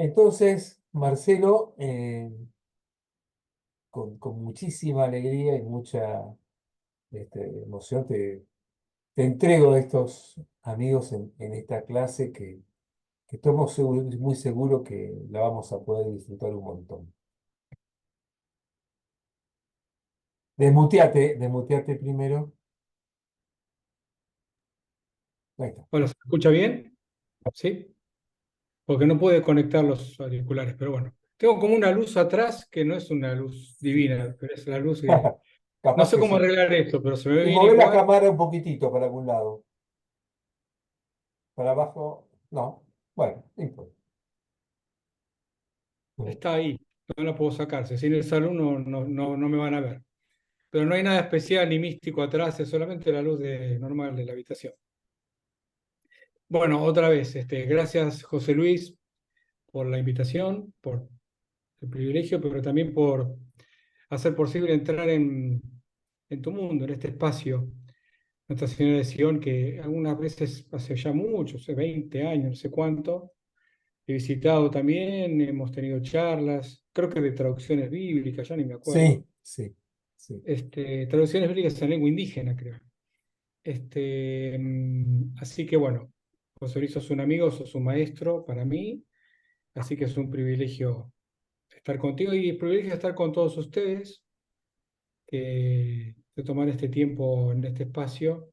Entonces, Marcelo, con muchísima alegría y mucha emoción, te entrego a estos amigos en esta clase que estamos muy seguros que la vamos a poder disfrutar un montón. Desmuteate primero. Ahí está. Hola, ¿se escucha bien? ¿Sí? Porque no puede conectar los auriculares, pero bueno. Tengo como una luz atrás que no es una luz divina, pero es la luz que... No Capaz sé que cómo sí. arreglar esto, pero se me ve Y bien mover la igual. cámara un poquitito para algún lado. Para abajo, no. Bueno, no importa. Está ahí, no la puedo sacar. Si en el salón no me van a ver. Pero no hay nada especial ni místico atrás, es solamente la luz normal de la habitación. Bueno, otra vez, gracias José Luis por la invitación, por el privilegio, pero también por hacer posible entrar en tu mundo, en este espacio. Nuestra Señora de Sion, que algunas veces, hace ya mucho, hace 20 años, no sé cuánto, he visitado también, hemos tenido charlas, creo que de traducciones bíblicas, ya ni me acuerdo. Sí, sí, sí. Traducciones bíblicas en lengua indígena, creo. Así que bueno, José Luis, sos un amigo, sos un maestro para mí, así que es un privilegio estar contigo y el privilegio estar con todos ustedes, de tomar este tiempo en este espacio.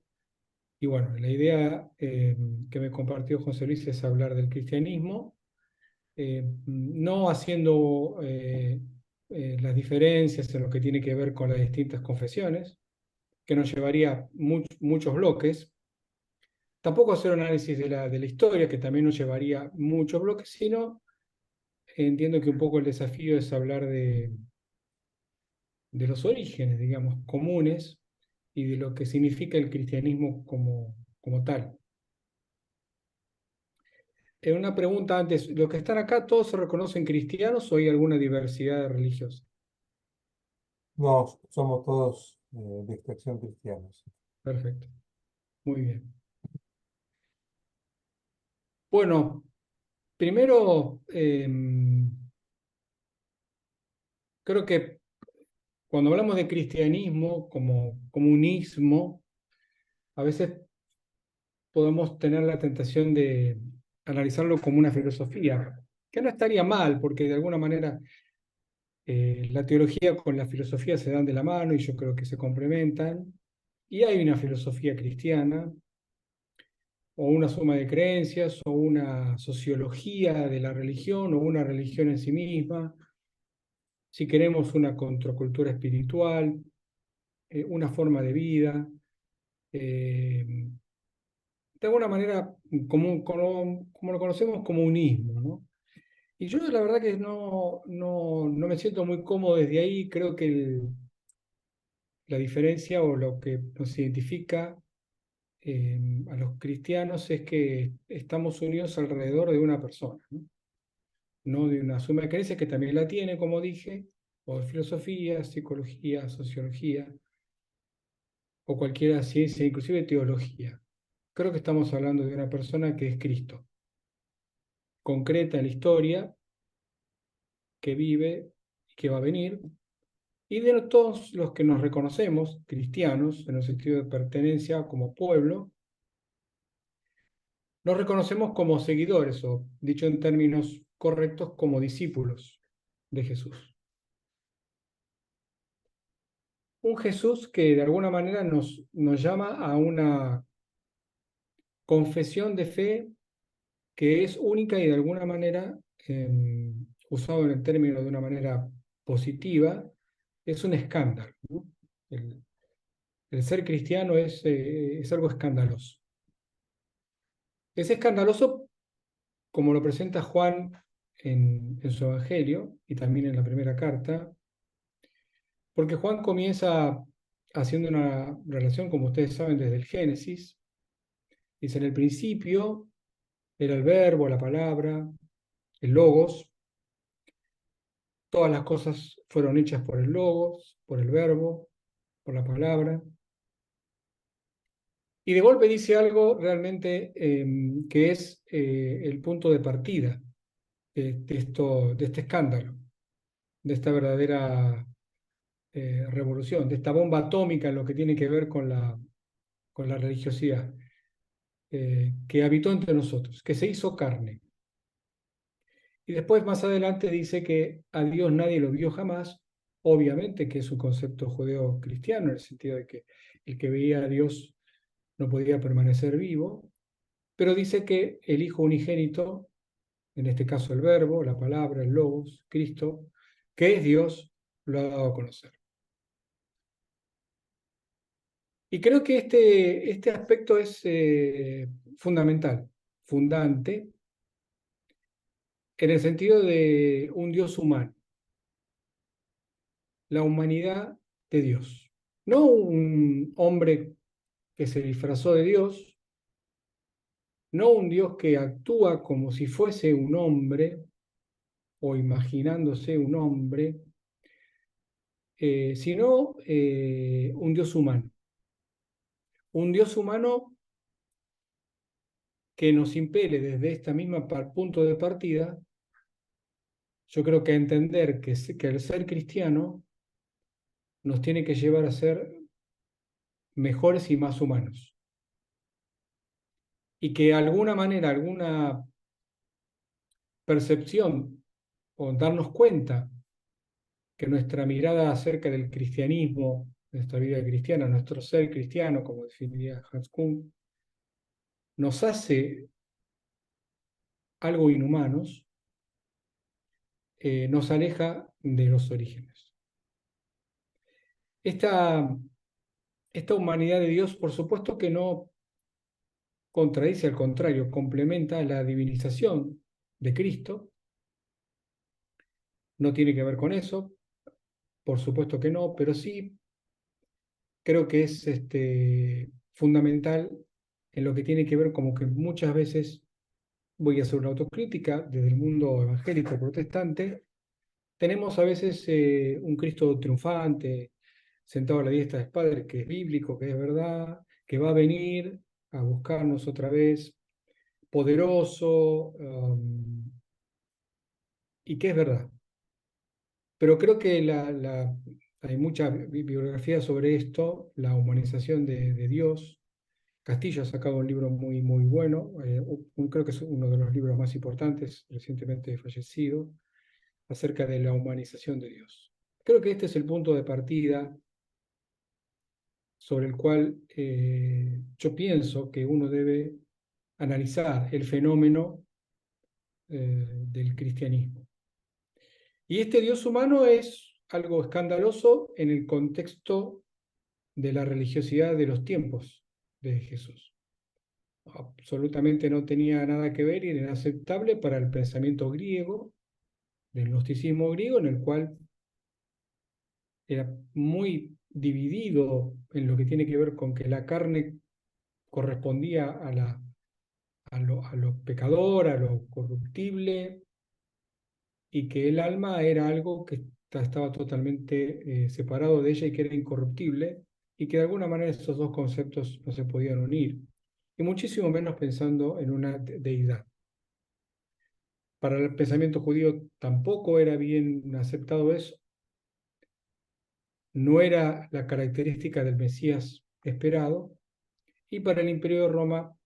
Y bueno, la idea que me compartió José Luis es hablar del cristianismo, no haciendo las diferencias en lo que tiene que ver con las distintas confesiones, que nos llevaría muchos bloques. Tampoco hacer un análisis de la historia, que también nos llevaría muchos bloques, sino entiendo que un poco el desafío es hablar de los orígenes, digamos, comunes y de lo que significa el cristianismo como tal. Una pregunta antes, ¿los que están acá todos se reconocen cristianos o hay alguna diversidad religiosa? No, somos todos de extracción cristiana. Sí. Perfecto, muy bien. Bueno, primero, creo que cuando hablamos de cristianismo como comunismo, a veces podemos tener la tentación de analizarlo como una filosofía, que no estaría mal, porque de alguna manera la teología con la filosofía se dan de la mano y yo creo que se complementan. Y hay una filosofía cristiana, o una suma de creencias, o una sociología de la religión, o una religión en sí misma, si queremos una contracultura espiritual, una forma de vida, eh, de alguna manera como lo conocemos, comunismo, ¿no? Y yo la verdad que no me siento muy cómodo desde ahí, creo que la diferencia o lo que nos identifica a los cristianos es que estamos unidos alrededor de una persona, ¿no? No de una suma de creencias que también la tiene, como dije, o de filosofía, psicología, sociología, o cualquier ciencia, inclusive teología. Creo que estamos hablando de una persona que es Cristo, concreta en la historia, que vive y que va a venir, y de todos los que nos reconocemos, cristianos, en el sentido de pertenencia como pueblo, nos reconocemos como seguidores, o dicho en términos correctos, como discípulos de Jesús. Un Jesús que de alguna manera nos llama a una confesión de fe que es única y de alguna manera, usado en el término de una manera positiva, es un escándalo, ¿no? El, el ser cristiano es algo escandaloso. Es escandaloso como lo presenta Juan en su Evangelio y también en la primera carta, porque Juan comienza haciendo una relación, como ustedes saben, desde el Génesis. Dice, en el principio era el verbo, la palabra, el logos. Todas las cosas fueron hechas por el logos, por el verbo, por la palabra. Y de golpe dice algo realmente que es el punto de partida. de este escándalo, de esta verdadera revolución, de esta bomba atómica en lo que tiene que ver con la religiosidad, que habitó entre nosotros, que se hizo carne. Y después, más adelante, dice que a Dios nadie lo vio jamás, obviamente que es un concepto judeo-cristiano, en el sentido de que el que veía a Dios no podía permanecer vivo, pero dice que el Hijo unigénito, en este caso el Verbo, la palabra, el Logos, Cristo, que es Dios, lo ha dado a conocer. Y creo que este aspecto es fundamental, fundante, en el sentido de un Dios humano, la humanidad de Dios. No un hombre que se disfrazó de Dios, no un Dios que actúa como si fuese un hombre o imaginándose un hombre, sino un Dios humano. Un Dios humano que nos impele desde esta misma punto de partida, yo creo que a entender que el ser cristiano nos tiene que llevar a ser mejores y más humanos. Y que de alguna manera, alguna percepción o darnos cuenta que nuestra mirada acerca del cristianismo, nuestra vida cristiana, nuestro ser cristiano, como definiría Hans Kuhn, nos hace algo inhumanos, nos aleja de los orígenes. Esta humanidad de Dios, por supuesto que no contradice, al contrario, complementa la divinización de Cristo, no tiene que ver con eso, por supuesto que no, pero sí creo que es fundamental en lo que tiene que ver como que muchas veces, voy a hacer una autocrítica desde el mundo evangélico protestante, tenemos a veces un Cristo triunfante, sentado a la diestra del Padre, que es bíblico, que es verdad, que va a venir a buscarnos otra vez, poderoso, y que es verdad. Pero creo que hay mucha bibliografía sobre esto, la humanización de Dios. Castillo ha sacado un libro muy, muy bueno, creo que es uno de los libros más importantes, recientemente fallecido, acerca de la humanización de Dios. Creo que este es el punto de partida sobre el cual yo pienso que uno debe analizar el fenómeno del cristianismo. Y este Dios humano es algo escandaloso en el contexto de la religiosidad de los tiempos de Jesús. Absolutamente no tenía nada que ver y era inaceptable para el pensamiento griego, del gnosticismo griego, en el cual era muy dividido en lo que tiene que ver con que la carne correspondía a lo pecador, a lo corruptible, y que el alma era algo que estaba totalmente separado de ella y que era incorruptible, y que de alguna manera esos dos conceptos no se podían unir, y muchísimo menos pensando en una deidad. Para el pensamiento judío tampoco era bien aceptado eso, no era la característica del Mesías esperado, y para el Imperio de Roma,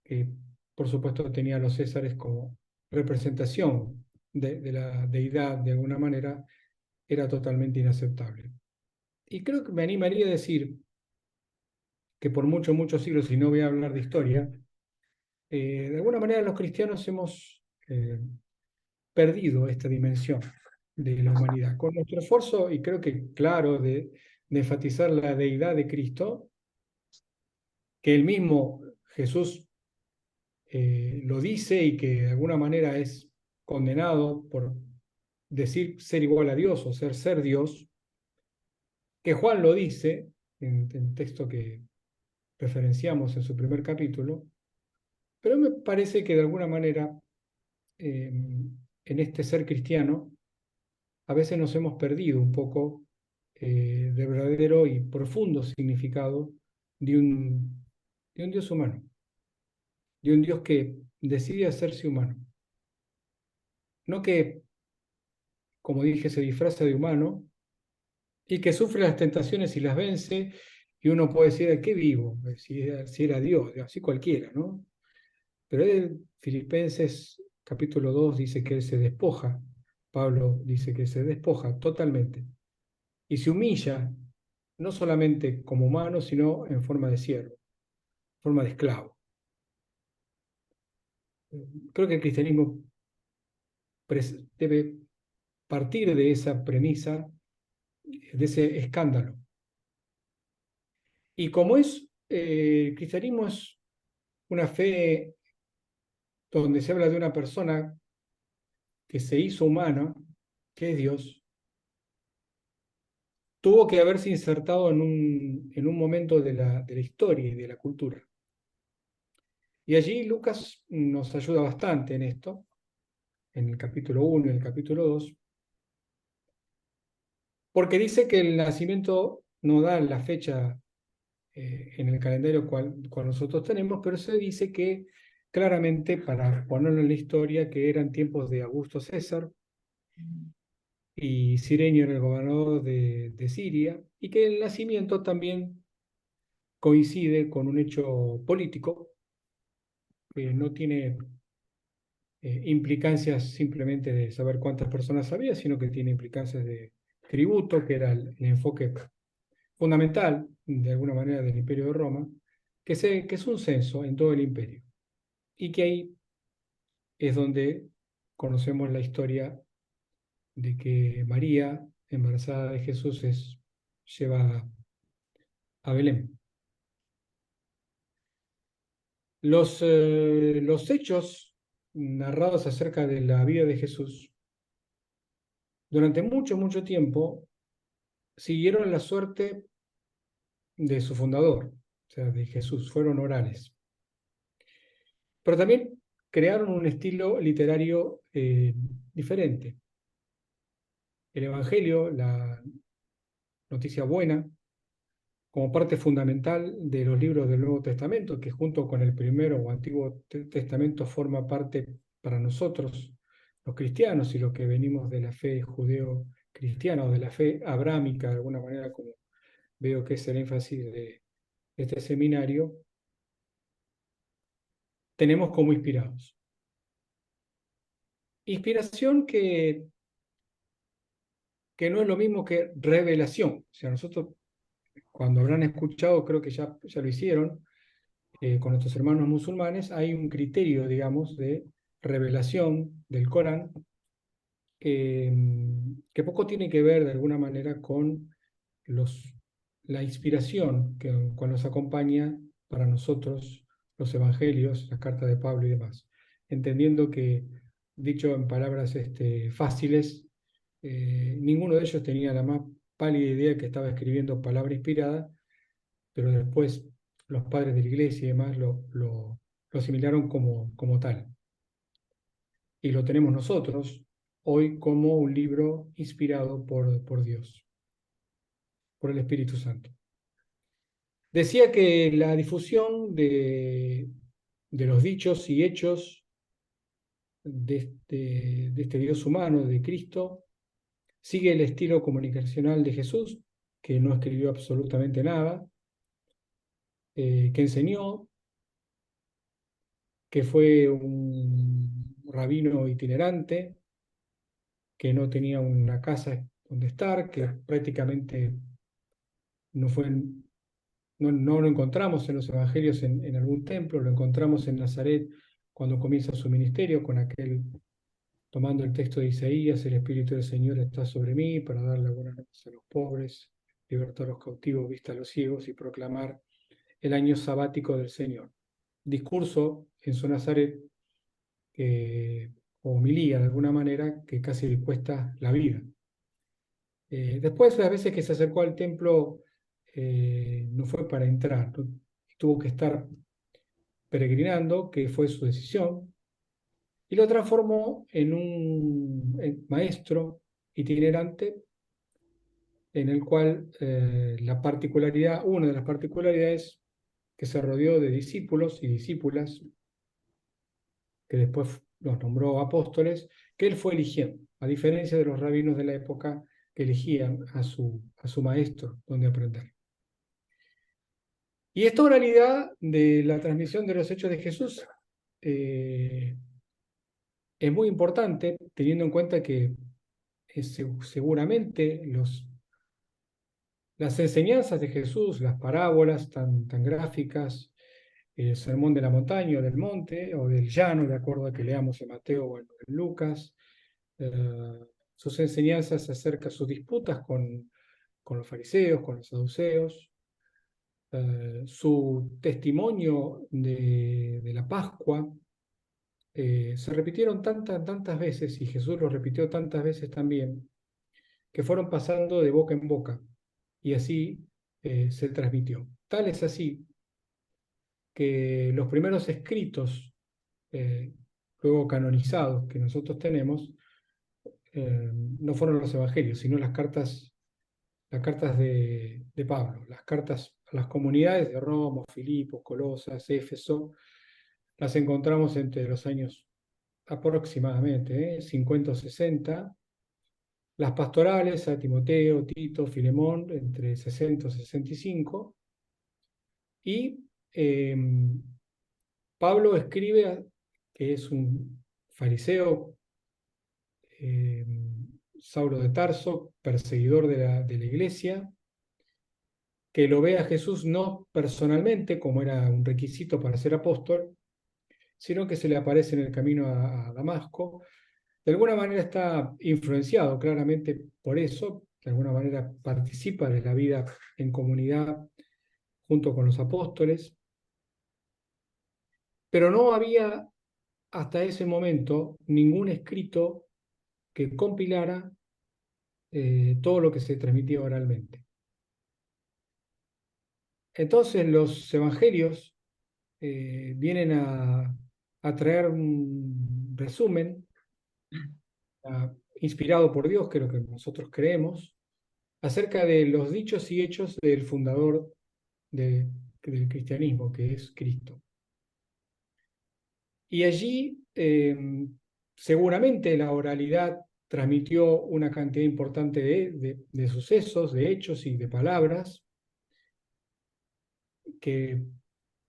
que por supuesto tenía a los Césares como representación de la deidad de alguna manera, era totalmente inaceptable. Y creo que me animaría a decir que por muchos, muchos siglos, y no voy a hablar de historia, de alguna manera los cristianos hemos perdido esta dimensión de la humanidad. Con nuestro esfuerzo, y creo que claro, de enfatizar la deidad de Cristo, que el mismo Jesús lo dice y que de alguna manera es condenado por decir ser igual a Dios o ser Dios, que Juan lo dice en el texto que referenciamos en su primer capítulo, pero me parece que de alguna manera en este ser cristiano a veces nos hemos perdido un poco del verdadero y profundo significado de de un Dios humano, de un Dios que decide hacerse humano. no que, como dije, se disfraza de humano y que sufre las tentaciones y las vence, y uno puede decir, ¿de qué vivo? Si era Dios, así cualquiera, ¿no? Pero él, Filipenses capítulo 2 dice que él se despoja, Pablo dice que se despoja totalmente y se humilla, no solamente como humano, sino en forma de siervo, forma de esclavo. Creo que el cristianismo debe partir de esa premisa, de ese escándalo. Y como el cristianismo es una fe donde se habla de una persona que se hizo humana, que es Dios, tuvo que haberse insertado en un momento de la historia y de la cultura. Y allí Lucas nos ayuda bastante en esto, en el capítulo 1 y el capítulo 2, porque dice que el nacimiento no da la fecha en el calendario cual nosotros tenemos, pero se dice que claramente, para ponerlo en la historia, que eran tiempos de Augusto César, y Cirenio era el gobernador de Siria, y que el nacimiento también coincide con un hecho político que no tiene implicancias simplemente de saber cuántas personas había, sino que tiene implicancias de tributo, que era el enfoque fundamental, de alguna manera, del Imperio de Roma, que es un censo en todo el imperio, y que ahí es donde conocemos la historia de que María, embarazada de Jesús, es llevada a Belén. Los hechos narrados acerca de la vida de Jesús, durante mucho, mucho tiempo, siguieron la suerte de su fundador, o sea, de Jesús, fueron orales. Pero también crearon un estilo literario diferente. El Evangelio, la noticia buena, como parte fundamental de los libros del Nuevo Testamento, que junto con el primero o Antiguo Testamento forma parte para nosotros, los cristianos y los que venimos de la fe judeo-cristiana o de la fe abrámica, de alguna manera, como veo que es el énfasis de este seminario, tenemos como inspirados. Inspiración que no es lo mismo que revelación. O sea, nosotros, cuando habrán escuchado, creo que ya lo hicieron, con nuestros hermanos musulmanes, hay un criterio, digamos, de revelación del Corán que poco tiene que ver de alguna manera con la inspiración cual nos acompaña para nosotros los evangelios, las cartas de Pablo y demás. Entendiendo que, dicho en palabras fáciles, ninguno de ellos tenía la más pálida idea de que estaba escribiendo palabra inspirada, pero después los padres de la iglesia y demás lo asimilaron como tal. Y lo tenemos nosotros hoy como un libro inspirado por Dios, por el Espíritu Santo. Decía que la difusión de los dichos y hechos de este Dios humano, de Cristo, sigue el estilo comunicacional de Jesús, que no escribió absolutamente nada, que enseñó, que fue un rabino itinerante, que no tenía una casa donde estar, que prácticamente no fue, no lo encontramos en los evangelios en algún templo, lo encontramos en Nazaret cuando comienza su ministerio, con tomando el texto de Isaías: el Espíritu del Señor está sobre mí para darle buenas nuevas a los pobres, libertar a los cautivos, vista a los ciegos y proclamar el año sabático del Señor. Discurso en su Nazaret, o homilía de alguna manera, que casi le cuesta la vida. Después, las veces que se acercó al templo, no fue para entrar, tuvo que estar peregrinando, que fue su decisión, y lo transformó en un maestro itinerante, en el cual una de las particularidades, que se rodeó de discípulos y discípulas, que después los nombró apóstoles, que él fue eligiendo, a diferencia de los rabinos de la época que elegían a su maestro donde aprender. Y esta oralidad de la transmisión de los hechos de Jesús es muy importante, teniendo en cuenta que seguramente las enseñanzas de Jesús, las parábolas tan gráficas, el sermón de la montaña o del monte o del llano, de acuerdo a que leamos en Mateo o en Lucas, sus enseñanzas acerca de sus disputas con los fariseos, con los saduceos, su testimonio de la Pascua, se repitieron tantas veces, y Jesús lo repitió tantas veces también, que fueron pasando de boca en boca, y así se transmitió. Tal es así que los primeros escritos, eh, luego canonizados, que nosotros tenemos, no fueron los evangelios, sino las cartas de Pablo, las cartas a las comunidades de Roma, Filipos, Colosas, Éfeso, las encontramos entre los años aproximadamente 50 o 60, las pastorales a Timoteo, Tito, Filemón, entre 60 y 65, y eh, Pablo escribe, que es un fariseo, eh, Saulo de Tarso, perseguidor de la iglesia, que lo ve a Jesús no personalmente, como era un requisito para ser apóstol, sino que se le aparece en el camino a Damasco. De alguna manera está influenciado claramente por eso, de alguna manera participa de la vida en comunidad junto con los apóstoles, pero no había hasta ese momento ningún escrito que compilara todo lo que se transmitía oralmente. Entonces los evangelios vienen a traer un resumen inspirado por Dios, que es lo que nosotros creemos, acerca de los dichos y hechos del fundador del cristianismo, que es Cristo. Y allí seguramente la oralidad transmitió una cantidad importante de sucesos, de hechos y de palabras, que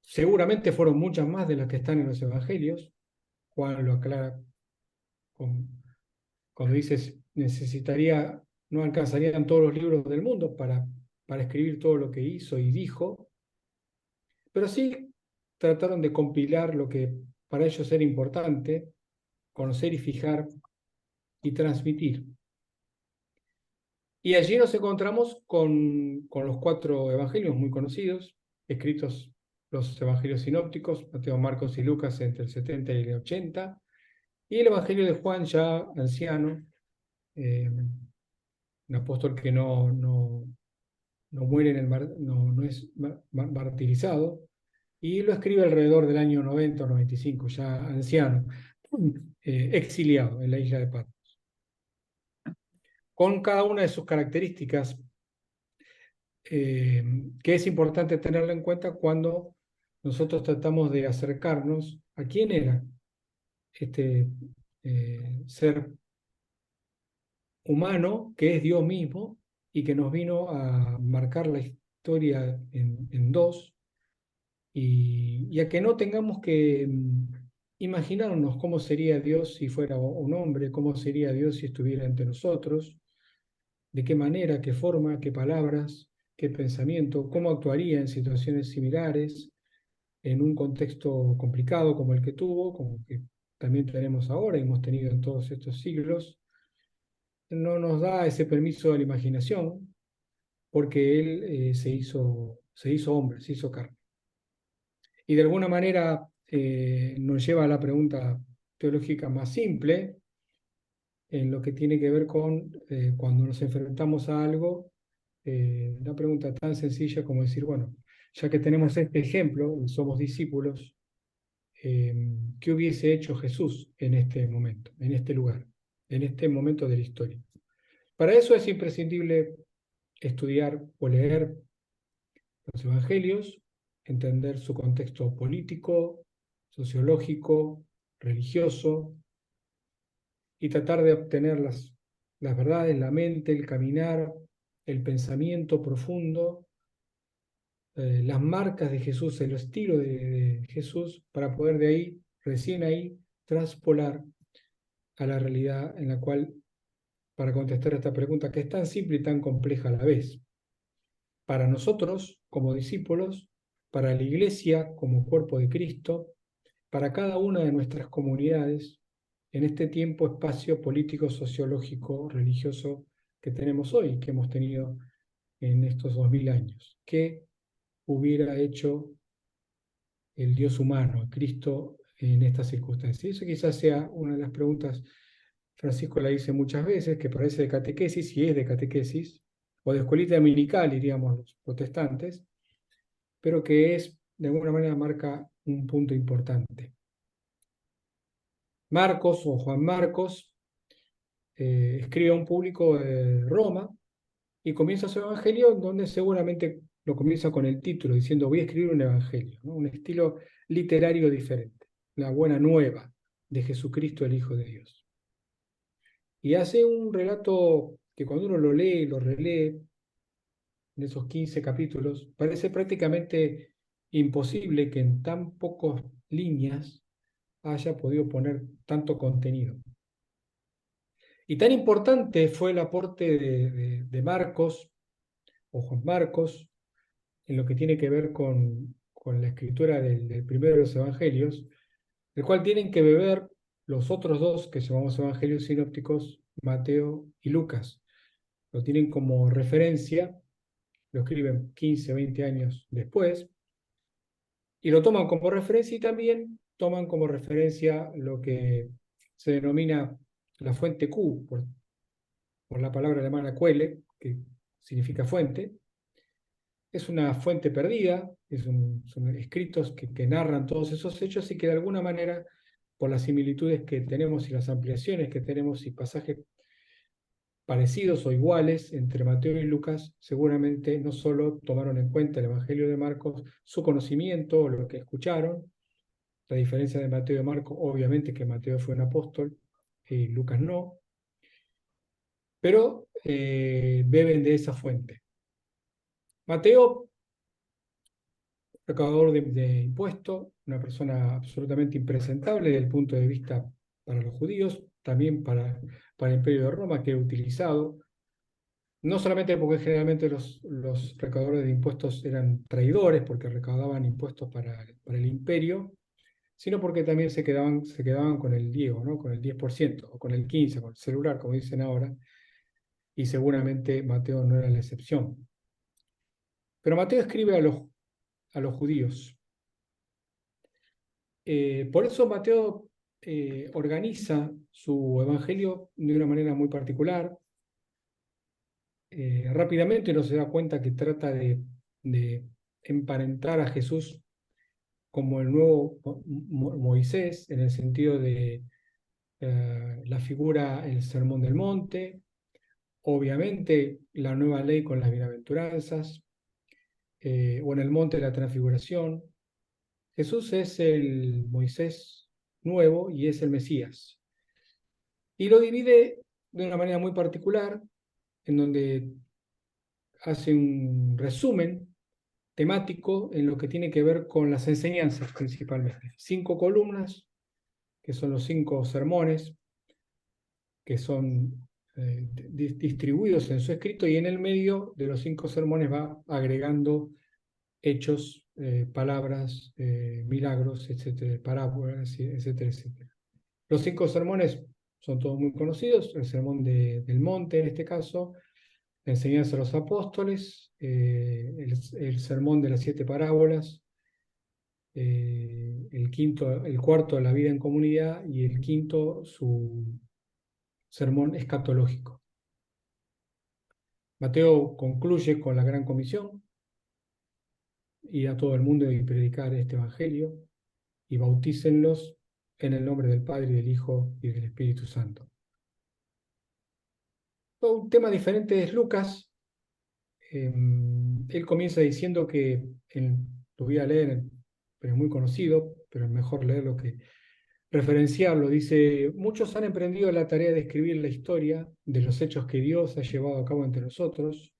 seguramente fueron muchas más de las que están en los evangelios. Juan lo aclara cuando dice necesitaría, no alcanzarían todos los libros del mundo para escribir todo lo que hizo y dijo, pero sí trataron de compilar lo que para ellos era importante, conocer y fijar y transmitir. Y allí nos encontramos con los 4 evangelios muy conocidos, escritos los evangelios sinópticos, Mateo, Marcos y Lucas entre el 70 y el 80, y el evangelio de Juan ya anciano, un apóstol que no muere no es martirizado, y lo escribe alrededor del año 90 o 95, ya anciano, exiliado en la isla de Patmos. Con cada una de sus características, que es importante tenerla en cuenta cuando nosotros tratamos de acercarnos a quién era este ser humano, que es Dios mismo, y que nos vino a marcar la historia en dos, y a que no tengamos que imaginarnos cómo sería Dios si fuera un hombre, cómo sería Dios si estuviera entre nosotros, de qué manera, qué forma, qué palabras, qué pensamiento, cómo actuaría en situaciones similares, en un contexto complicado como el que tuvo, como que también tenemos ahora y hemos tenido en todos estos siglos. No nos da ese permiso de la imaginación, porque Él se hizo hombre, se hizo carne. Y de alguna manera nos lleva a la pregunta teológica más simple, en lo que tiene que ver con cuando nos enfrentamos a algo, una pregunta tan sencilla como decir, bueno, ya que tenemos este ejemplo, somos discípulos, ¿qué hubiese hecho Jesús en este momento, en este lugar, en este momento de la historia? Para eso es imprescindible estudiar o leer los evangelios, entender su contexto político, sociológico, religioso y tratar de obtener las verdades, la mente, el caminar, el pensamiento profundo, las marcas de Jesús, el estilo de Jesús, para poder de ahí, recién ahí, traspolar a la realidad en la cual, para contestar a esta pregunta que es tan simple y tan compleja a la vez, para nosotros como discípulos, para la Iglesia como cuerpo de Cristo, para cada una de nuestras comunidades, en este tiempo, espacio político, sociológico, religioso que tenemos hoy, que hemos tenido en estos 2000 años. ¿Qué hubiera hecho el Dios humano, Cristo, en estas circunstancias? Eso quizás sea una de las preguntas, Francisco la dice muchas veces, que parece de catequesis, y es de catequesis, o de escuelita dominical, diríamos los protestantes, pero que es, de alguna manera, marca un punto importante. Marcos o Juan Marcos escribe a un público de Roma y comienza su evangelio, donde seguramente lo comienza con el título, diciendo voy a escribir un evangelio, ¿no? Un estilo literario diferente, la buena nueva de Jesucristo, el Hijo de Dios. Y hace un relato que cuando uno lo lee y lo relee, en esos 15 capítulos, parece prácticamente imposible que en tan pocas líneas haya podido poner tanto contenido. Y tan importante fue el aporte de Marcos o Juan Marcos en lo que tiene que ver con la escritura del primero de los evangelios, el cual tienen que beber los otros dos que llamamos evangelios sinópticos, Mateo y Lucas. Lo tienen como referencia, lo escriben 15, 20 años después, y lo toman como referencia y también toman como referencia lo que se denomina la fuente Q, por la palabra alemana Quelle, que significa fuente. Es una fuente perdida, son escritos que narran todos esos hechos y que de alguna manera, por las similitudes que tenemos y las ampliaciones que tenemos y pasajes parecidos o iguales entre Mateo y Lucas, seguramente no solo tomaron en cuenta el Evangelio de Marcos, su conocimiento o lo que escucharon, la diferencia de Mateo y Marcos, obviamente que Mateo fue un apóstol y Lucas no, pero beben de esa fuente. Mateo, recaudador de impuestos, una persona absolutamente impresentable desde el punto de vista para los judíos, también para el Imperio de Roma, que era utilizado, no solamente porque generalmente los recaudadores de impuestos eran traidores, porque recaudaban impuestos para el imperio, sino porque también se quedaban con el Diego, ¿no? Con el 10%, o con el 15%, con el celular, como dicen ahora, y seguramente Mateo no era la excepción. Pero Mateo escribe a los judíos. Por eso Mateo organiza su evangelio de una manera muy particular. Rápidamente uno se da cuenta que trata de emparentar a Jesús como el nuevo Moisés, en el sentido de la figura, el Sermón del Monte, obviamente la nueva ley con las bienaventuranzas, o en el monte de la transfiguración. Jesús es el Moisés nuevo y es el Mesías. Y lo divide de una manera muy particular, en donde hace un resumen temático en lo que tiene que ver con las enseñanzas principalmente. 5 columnas, que son los 5 sermones, que son distribuidos en su escrito, y en el medio de los 5 sermones va agregando hechos, palabras, milagros, etcétera, parábolas, etcétera, etcétera. Los 5 sermones son todos muy conocidos: el sermón del monte, en este caso, la enseñanza a los apóstoles, el sermón de las 7 parábolas, el cuarto, la vida en comunidad, y el quinto, su sermón escatológico. Mateo concluye con la gran comisión: ir a todo el mundo y predicar este evangelio, y bautícenlos en el nombre del Padre, y del Hijo, y del Espíritu Santo. Un tema diferente es Lucas. Él comienza diciendo que, lo voy a leer, pero es muy conocido, pero es mejor leerlo referenciarlo. Dice, muchos han emprendido la tarea de escribir la historia de los hechos que Dios ha llevado a cabo entre nosotros,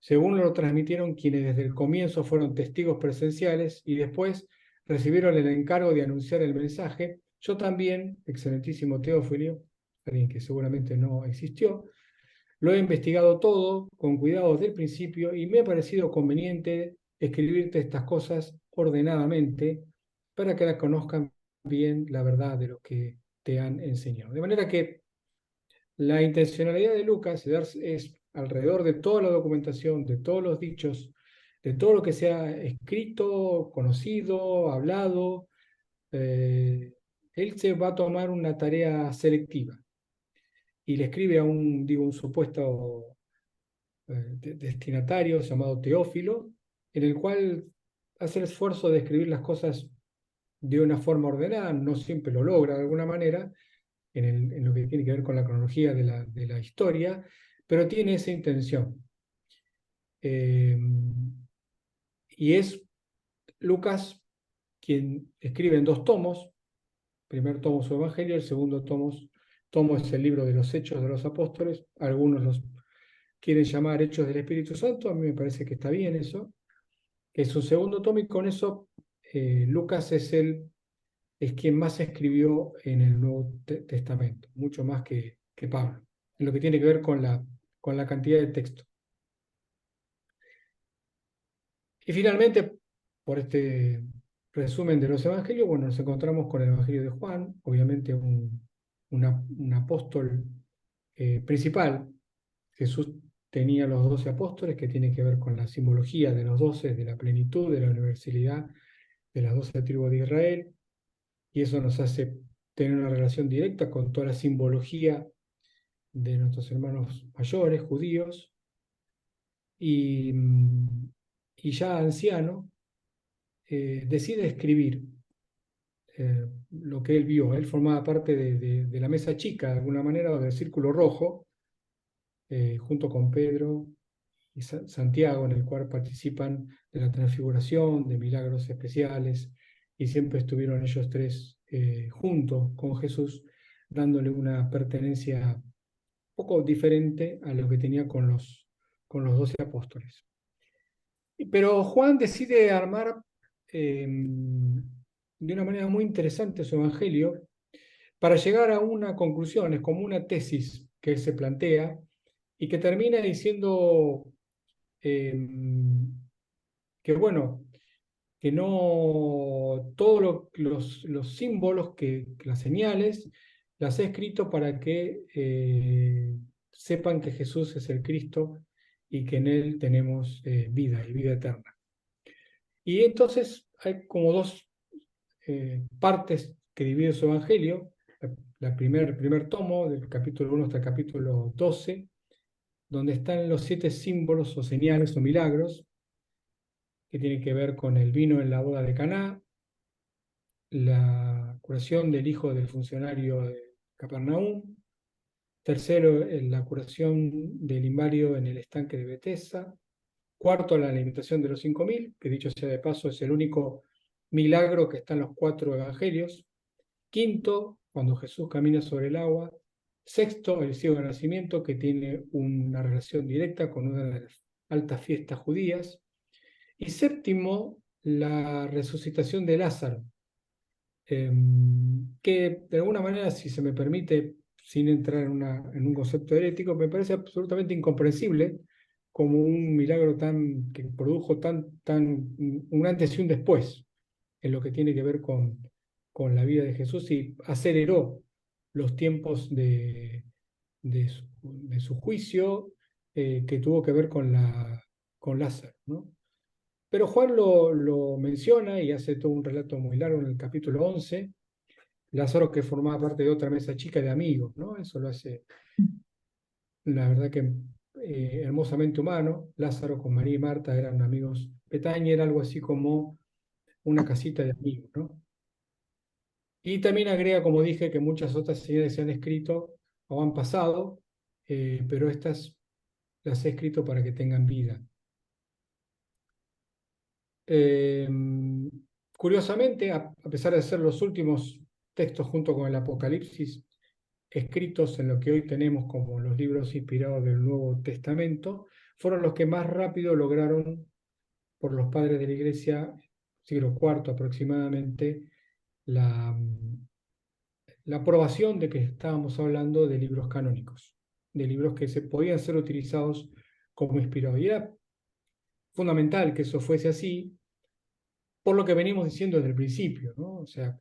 según lo transmitieron quienes desde el comienzo fueron testigos presenciales y después recibieron el encargo de anunciar el mensaje. Yo también, excelentísimo Teófilo, alguien que seguramente no existió, lo he investigado todo con cuidado desde el principio y me ha parecido conveniente escribirte estas cosas ordenadamente para que la conozcan bien la verdad de lo que te han enseñado. De manera que la intencionalidad de Lucas es alrededor de toda la documentación, de todos los dichos, de todo lo que se ha escrito, conocido, hablado. Él se va a tomar una tarea selectiva y le escribe a un supuesto destinatario llamado Teófilo, en el cual hace el esfuerzo de escribir las cosas de una forma ordenada, no siempre lo logra de alguna manera, en lo que tiene que ver con la cronología de la historia, pero tiene esa intención. Y es Lucas quien escribe en dos tomos, primer tomo su Evangelio, el segundo tomo es el libro de los Hechos de los Apóstoles, algunos los quieren llamar Hechos del Espíritu Santo, a mí me parece que está bien eso, que es su segundo tomo y con eso Lucas es quien más escribió en el Nuevo Testamento, mucho más que Pablo, en lo que tiene que ver con la cantidad de texto. Y finalmente, por este resumen de los evangelios, bueno, nos encontramos con el Evangelio de Juan, obviamente un apóstol principal. Jesús tenía los 12 apóstoles, que tiene que ver con la simbología de los 12, de la plenitud, de la universalidad de las 12 tribus de Israel, y eso nos hace tener una relación directa con toda la simbología de nuestros hermanos mayores, judíos, y, y ya anciano, decide escribir lo que él vio. Él formaba parte de la mesa chica, de alguna manera, o del círculo rojo, junto con Pedro y Santiago, en el cual participan de la transfiguración, de milagros especiales, y siempre estuvieron ellos tres juntos con Jesús, dándole una pertenencia un poco diferente a lo que tenía con los 12 apóstoles. Pero Juan decide armar de una manera muy interesante su evangelio para llegar a una conclusión, es como una tesis que él se plantea y que termina diciendo que, bueno, que no todos los símbolos, las señales, las he escrito para que sepan que Jesús es el Cristo y que en Él tenemos vida y vida eterna. Y entonces hay como dos partes que divide su evangelio. El primer tomo, del capítulo 1 hasta el capítulo 12, donde están los 7 símbolos o señales o milagros que tienen que ver con el vino en la boda de Caná, la curación del hijo del funcionario de Capernaum, tercero, la curación del inválido en el estanque de Betesda, cuarto, la alimentación de los 5.000, que dicho sea de paso es el único milagro que está en los 4 evangelios, quinto, cuando Jesús camina sobre el agua, sexto, el ciego de nacimiento, que tiene una relación directa con una de las altas fiestas judías, y séptimo, la resucitación de Lázaro, que de alguna manera, si se me permite, sin entrar en un concepto herético, me parece absolutamente incomprensible como un milagro que produjo un antes y un después en lo que tiene que ver con la vida de Jesús y aceleró los tiempos de su juicio que tuvo que ver con Lázaro, ¿no? Pero Juan lo menciona y hace todo un relato muy largo en el capítulo 11. Lázaro, que formaba parte de otra mesa chica de amigos, ¿no? Eso lo hace, la verdad que hermosamente humano. Lázaro con María y Marta eran amigos. Betania era algo así como una casita de amigos, ¿no? Y también agrega, como dije, que muchas otras señales se han escrito o han pasado, pero estas las he escrito para que tengan vida. Curiosamente, a pesar de ser los últimos textos junto con el Apocalipsis, escritos en lo que hoy tenemos como los libros inspirados del Nuevo Testamento, fueron los que más rápido lograron, por los padres de la Iglesia, siglo IV aproximadamente, la, la aprobación de que estábamos hablando de libros canónicos, de libros que se podían ser utilizados como inspirados. Y era fundamental que eso fuese así, por lo que venimos diciendo desde el principio, ¿no? O sea,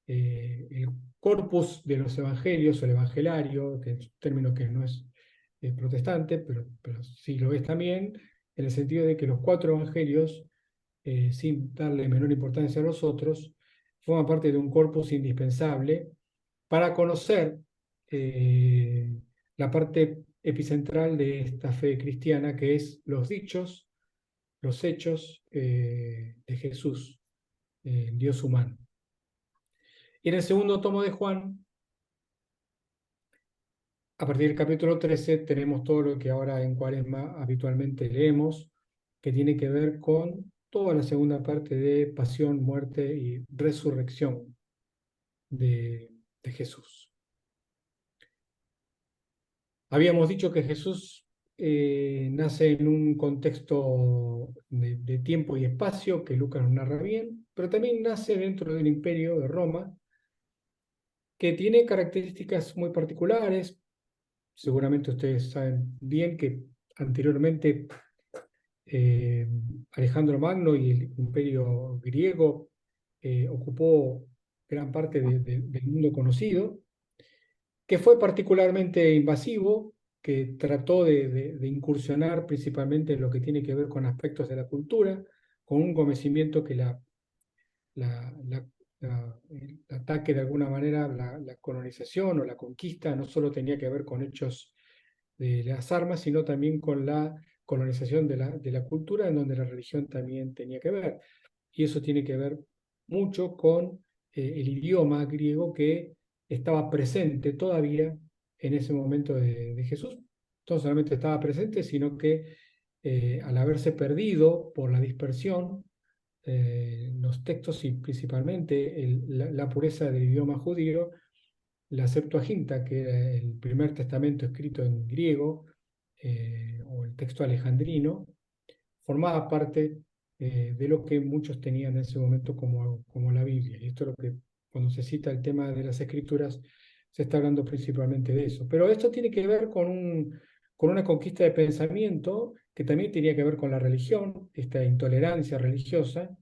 el corpus de los evangelios, o el evangelario, que es un término que no es protestante, pero sí lo es también, en el sentido de que los cuatro evangelios, sin darle menor importancia a los otros, forman parte de un corpus indispensable para conocer la parte epicentral de esta fe cristiana, que es los dichos, los hechos de Jesús, Dios humano. Y en el segundo tomo de Juan, a partir del capítulo 13, tenemos todo lo que ahora en Cuaresma habitualmente leemos, que tiene que ver con toda la segunda parte de pasión, muerte y resurrección de Jesús. Habíamos dicho que Jesús nace en un contexto de tiempo y espacio, que Lucas nos narra bien, pero también nace dentro del imperio de Roma, que tiene características muy particulares. Seguramente ustedes saben bien que anteriormente eh, Alejandro Magno y el imperio griego ocupó gran parte del mundo conocido, que fue particularmente invasivo, que trató de incursionar principalmente en lo que tiene que ver con aspectos de la cultura, con un convencimiento que la- la- el ataque de alguna manera, la colonización o la conquista, no solo tenía que ver con hechos de las armas, sino también con la colonización de la cultura, en donde la religión también tenía que ver. Y eso tiene que ver mucho con el idioma griego que estaba presente todavía en ese momento de Jesús. No solamente estaba presente, sino que al haberse perdido por la dispersión, los textos y principalmente la pureza del idioma judío, la Septuaginta, que era el primer testamento escrito en griego, o el texto alejandrino, formaba parte de lo que muchos tenían en ese momento como la Biblia. Y esto es lo que, cuando se cita el tema de las escrituras, se está hablando principalmente de eso. Pero esto tiene que ver con una conquista de pensamiento que también tenía que ver con la religión, esta intolerancia religiosa,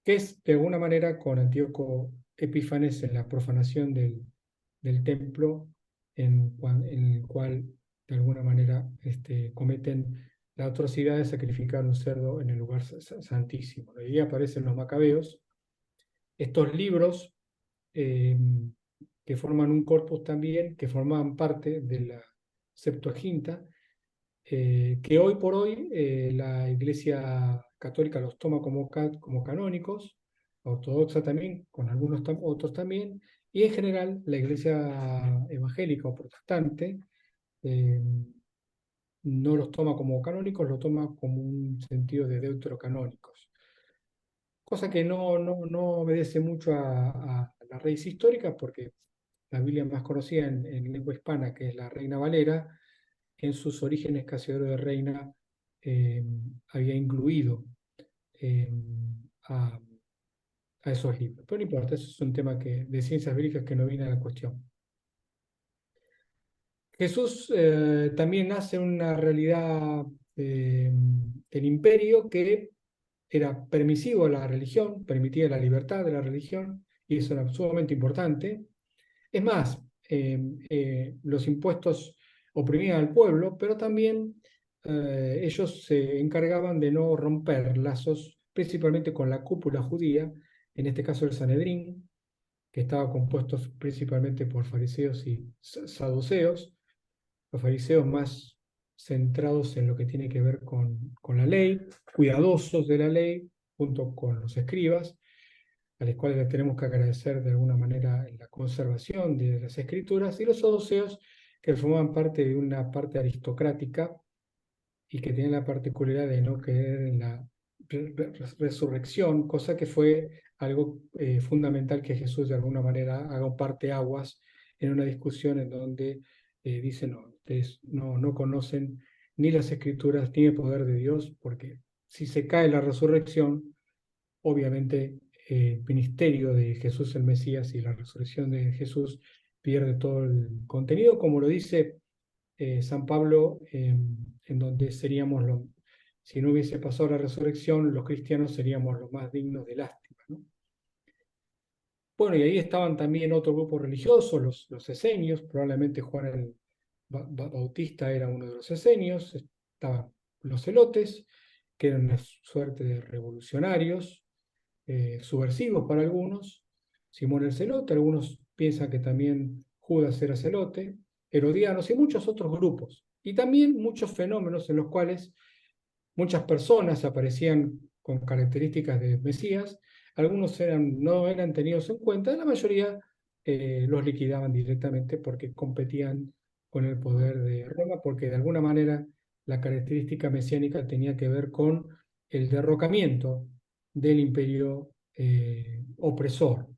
que es de alguna manera con Antíoco Epífanes en la profanación del templo, en el cual de alguna manera cometen la atrocidad de sacrificar un cerdo en el lugar santísimo. Ahí aparecen los macabeos, estos libros eh, que forman un corpus también, que formaban parte de la Septuaginta, que hoy por hoy la Iglesia Católica los toma como canónicos, ortodoxa también, con algunos otros también, y en general la Iglesia evangélica o protestante eh, no los toma como canónicos, los toma como un sentido de deuterocanónicos, cosa que no obedece mucho a las raíces históricas, porque la Biblia más conocida en lengua hispana, que es la Reina Valera, en sus orígenes Casiodoro de Reina eh, había incluido eh, a, a esos libros. Pero no importa, eso es un tema de ciencias bíblicas que no viene a la cuestión. Jesús también nace en una realidad del imperio que era permisivo a la religión, permitía la libertad de la religión, y eso era sumamente importante. Es más, los impuestos oprimían al pueblo, pero también ellos se encargaban de no romper lazos, principalmente con la cúpula judía, en este caso el Sanedrín, que estaba compuesto principalmente por fariseos y saduceos, los fariseos más centrados en lo que tiene que ver con la ley, cuidadosos de la ley, junto con los escribas, a los cuales les tenemos que agradecer de alguna manera la conservación de las escrituras, y los saduceos, que formaban parte de una parte aristocrática y que tenían la particularidad de no creer en la resurrección, cosa que fue algo fundamental que Jesús de alguna manera haga un parteaguas en una discusión en donde dice, no, ustedes no conocen ni las Escrituras ni el poder de Dios, porque si se cae la resurrección, obviamente el ministerio de Jesús el Mesías y la resurrección de Jesús pierde todo el contenido, como lo dice San Pablo, en donde seríamos los, si no hubiese pasado la resurrección, los cristianos seríamos los más dignos de lástima, ¿no? Bueno, y ahí estaban también otro grupo religioso, los esenios, probablemente Juan el Bautista era uno de los esenios, estaban los celotes, que eran una suerte de revolucionarios, subversivos para algunos, Simón el Celote, algunos piensan que también Judas era celote, herodianos y muchos otros grupos. Y también muchos fenómenos en los cuales muchas personas aparecían con características de Mesías, algunos no eran tenidos en cuenta, la mayoría los liquidaban directamente porque competían con el poder de Roma, porque de alguna manera la característica mesiánica tenía que ver con el derrocamiento del imperio opresor,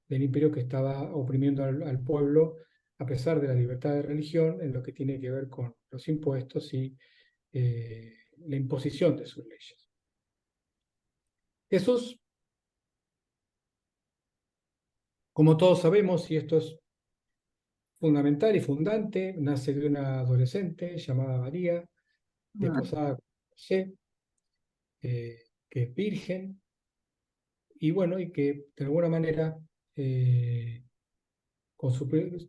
del imperio que estaba oprimiendo al pueblo a pesar de la libertad de religión en lo que tiene que ver con los impuestos y la imposición de sus leyes. Jesús, como todos sabemos, y esto es fundamental y fundante, nace de una adolescente llamada María, desposada con José, que es virgen, y bueno, y que de alguna manera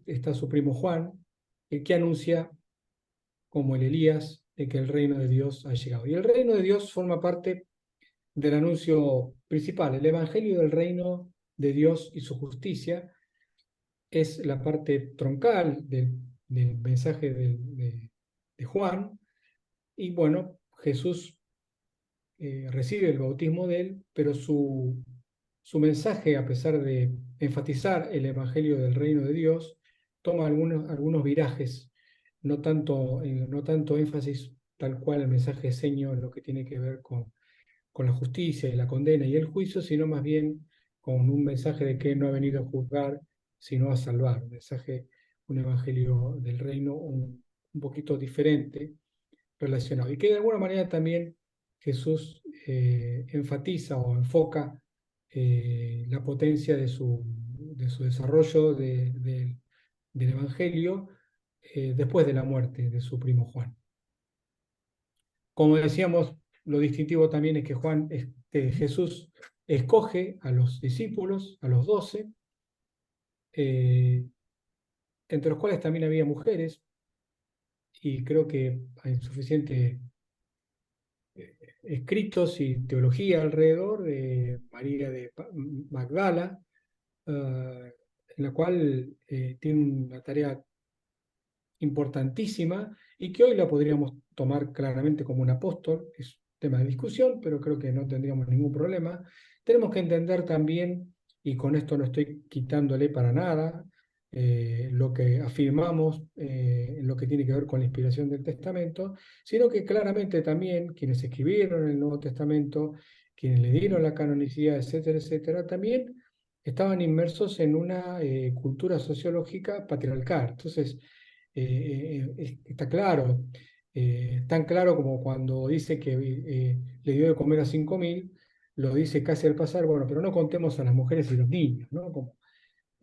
está su primo Juan, que anuncia como el Elías de que el reino de Dios ha llegado. Y el reino de Dios forma parte del anuncio principal, el evangelio del reino de Dios y su justicia es la parte troncal del mensaje de Juan. Y bueno, Jesús recibe el bautismo de él, pero su mensaje, a pesar de enfatizar el evangelio del reino de Dios, toma algunos virajes, no tanto énfasis tal cual el mensaje seño en lo que tiene que ver con la justicia y la condena y el juicio, sino más bien con un mensaje de que no ha venido a juzgar, sino a salvar. Un mensaje, un evangelio del reino un poquito diferente relacionado. Y que de alguna manera también Jesús enfatiza o enfoca la potencia de su desarrollo del evangelio después de la muerte de su primo Juan. Como decíamos, lo distintivo también es que Jesús escoge a los discípulos, a los 12, entre los cuales también había mujeres, y creo que hay suficientes escritos y teología alrededor de María de Magdala, en la cual tiene una tarea importantísima y que hoy la podríamos tomar claramente como un apóstol. Es tema de discusión, pero creo que no tendríamos ningún problema. Tenemos que entender también, y con esto no estoy quitándole para nada, lo que afirmamos en lo que tiene que ver con la inspiración del Testamento, sino que claramente también quienes escribieron el Nuevo Testamento, quienes le dieron la canonicidad, etcétera, etcétera, también estaban inmersos en una cultura sociológica patriarcal. Entonces, está claro, tan claro como cuando dice que le dio de comer a 5.000, lo dice casi al pasar, bueno, pero no contemos a las mujeres y los niños, ¿no? Como,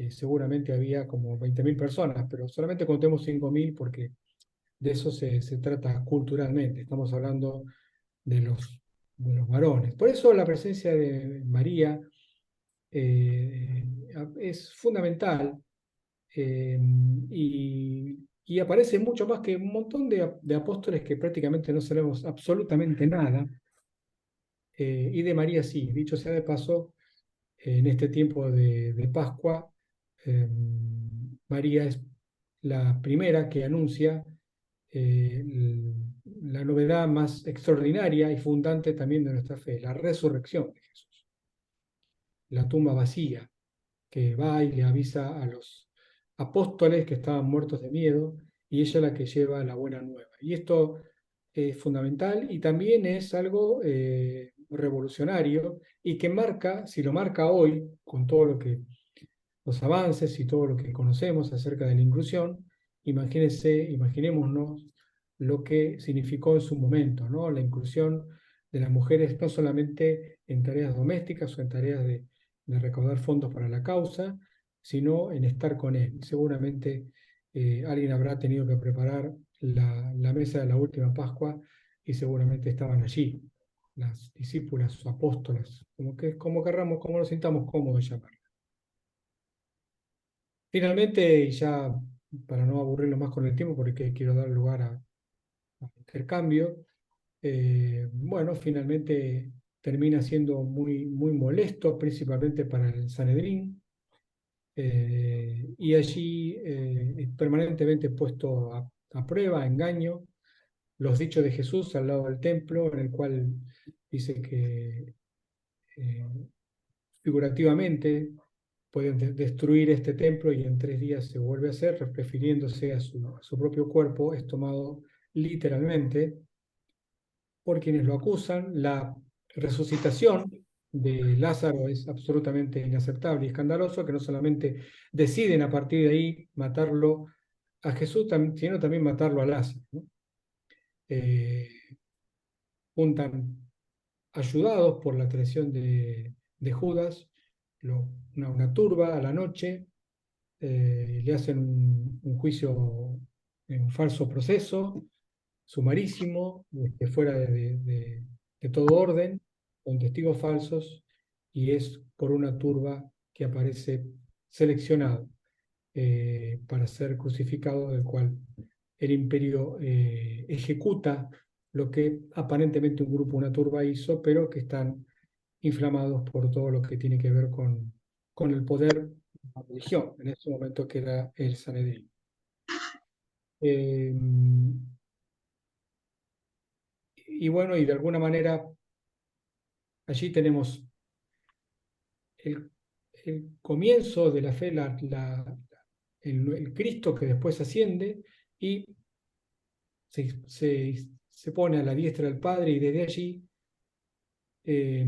seguramente había como 20.000 personas, pero solamente contemos 5.000 porque de eso se trata culturalmente, estamos hablando de los varones. Por eso la presencia de María eh, es fundamental eh, y aparece mucho más que un montón de apóstoles que prácticamente no sabemos absolutamente nada, y de María sí, dicho sea de paso, en este tiempo de Pascua, eh, María es la primera que anuncia la novedad más extraordinaria y fundante también de nuestra fe, la resurrección de Jesús, la tumba vacía, que va y le avisa a los apóstoles que estaban muertos de miedo, y ella es la que lleva la buena nueva. Y esto es fundamental y también es algo revolucionario y que marca, si lo marca hoy, con todo lo que los avances y todo lo que conocemos acerca de la inclusión, imaginémonos lo que significó en su momento, ¿no? La inclusión de las mujeres no solamente en tareas domésticas o en tareas de recaudar fondos para la causa, sino en estar con él. Seguramente alguien habrá tenido que preparar la mesa de la última Pascua y seguramente estaban allí las discípulas o apóstolas, como querramos, como nos sintamos cómodos llamar. Finalmente, y ya para no aburrirlo más con el tiempo, porque quiero dar lugar a intercambio, bueno, finalmente termina siendo muy, muy molesto, principalmente para el Sanedrín, y allí es permanentemente puesto a prueba, a engaño, los dichos de Jesús al lado del templo, en el cual dice que eh, figurativamente pueden destruir este templo y en 3 días se vuelve a hacer, refiriéndose a su propio cuerpo, es tomado literalmente por quienes lo acusan. La resucitación de Lázaro es absolutamente inaceptable y escandaloso, que no solamente deciden a partir de ahí matarlo a Jesús, sino también matarlo a Lázaro, ¿no? Eh, juntan, ayudados por la traición de Judas, una turba a la noche, le hacen un juicio, un falso proceso, sumarísimo, fuera de todo orden, con testigos falsos, y es por una turba que aparece seleccionado para ser crucificado, del cual el imperio ejecuta lo que aparentemente un grupo, una turba hizo, pero que están inflamados por todo lo que tiene que ver con el poder de la religión, en ese momento que era el Sanedrín. Eh, y bueno, y de alguna manera allí tenemos el, el comienzo de la fe, el Cristo que después asciende y se pone a la diestra del Padre, y desde allí eh,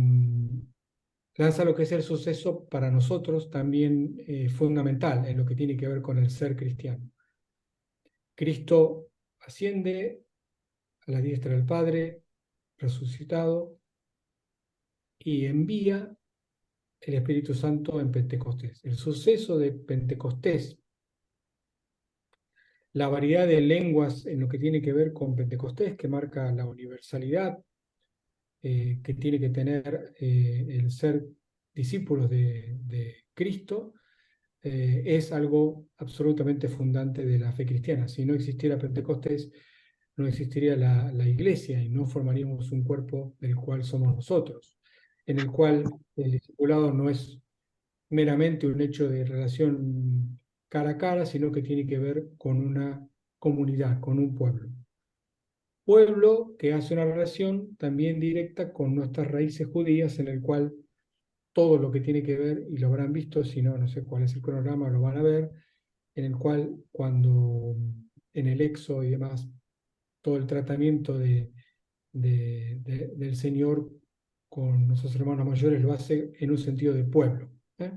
lanza lo que es el suceso para nosotros también fundamental en lo que tiene que ver con el ser cristiano. Cristo asciende a la diestra del Padre, resucitado, y envía el Espíritu Santo en Pentecostés. El suceso de Pentecostés, la variedad de lenguas en lo que tiene que ver con Pentecostés, que marca la universalidad que tiene que tener el ser discípulos de Cristo, es algo absolutamente fundante de la fe cristiana. Si no existiera Pentecostés, no existiría la iglesia y no formaríamos un cuerpo del cual somos nosotros, en el cual el discipulado no es meramente un hecho de relación cara a cara, sino que tiene que ver con una comunidad, con un pueblo. Pueblo que hace una relación también directa con nuestras raíces judías, en el cual todo lo que tiene que ver, y lo habrán visto, si no, no sé cuál es el cronograma, lo van a ver, en el cual cuando en el Éxodo y demás, todo el tratamiento del Señor con nuestros hermanos mayores lo hace en un sentido de pueblo, ¿eh?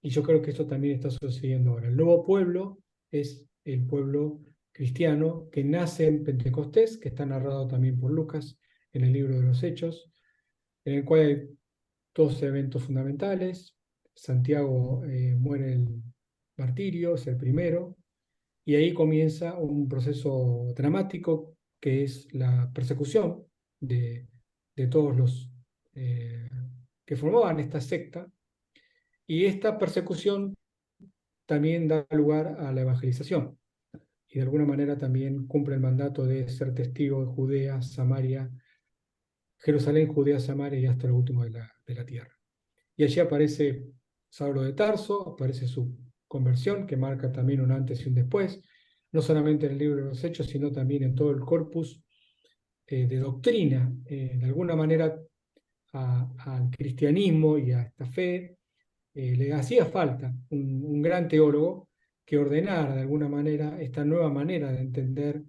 Y yo creo que esto también está sucediendo ahora. El nuevo pueblo es el pueblo cristiano que nace en Pentecostés, que está narrado también por Lucas en el libro de los Hechos, en el cual hay dos eventos fundamentales. Santiago muere en el martirio, es el primero, y ahí comienza un proceso dramático que es la persecución de, de todos los que formaban esta secta, y esta persecución también da lugar a la evangelización y de alguna manera también cumple el mandato de ser testigo de Judea, Samaria, Jerusalén, Judea, Samaria y hasta lo último de la tierra. Y allí aparece Saulo de Tarso, aparece su conversión, que marca también un antes y un después, no solamente en el libro de los Hechos, sino también en todo el corpus de doctrina, de alguna manera al cristianismo y a esta fe le hacía falta un gran teólogo que ordenara de alguna manera esta nueva manera de entender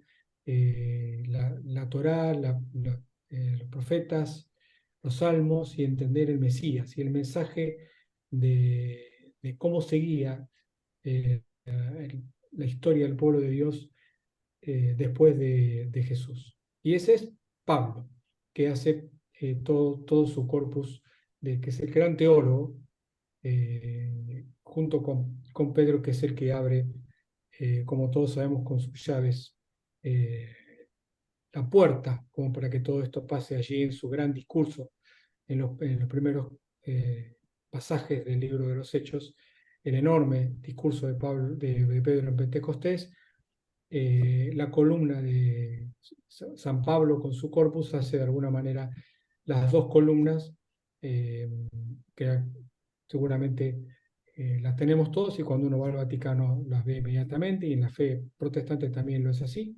la Torá, los profetas, los salmos y entender el Mesías y el mensaje de cómo seguía la historia del pueblo de Dios después de Jesús. Y ese es Pablo, que hace todo su corpus, que es el gran teólogo, junto con Pedro, que es el que abre, como todos sabemos, con sus llaves, la puerta, como para que todo esto pase allí en su gran discurso, en los primeros pasajes del libro de los Hechos, el enorme discurso de, Pablo, de Pedro en Pentecostés. La columna de San Pablo con su corpus hace de alguna manera las dos columnas, que seguramente las tenemos todos, y cuando uno va al Vaticano las ve inmediatamente, y en la fe protestante también lo es así.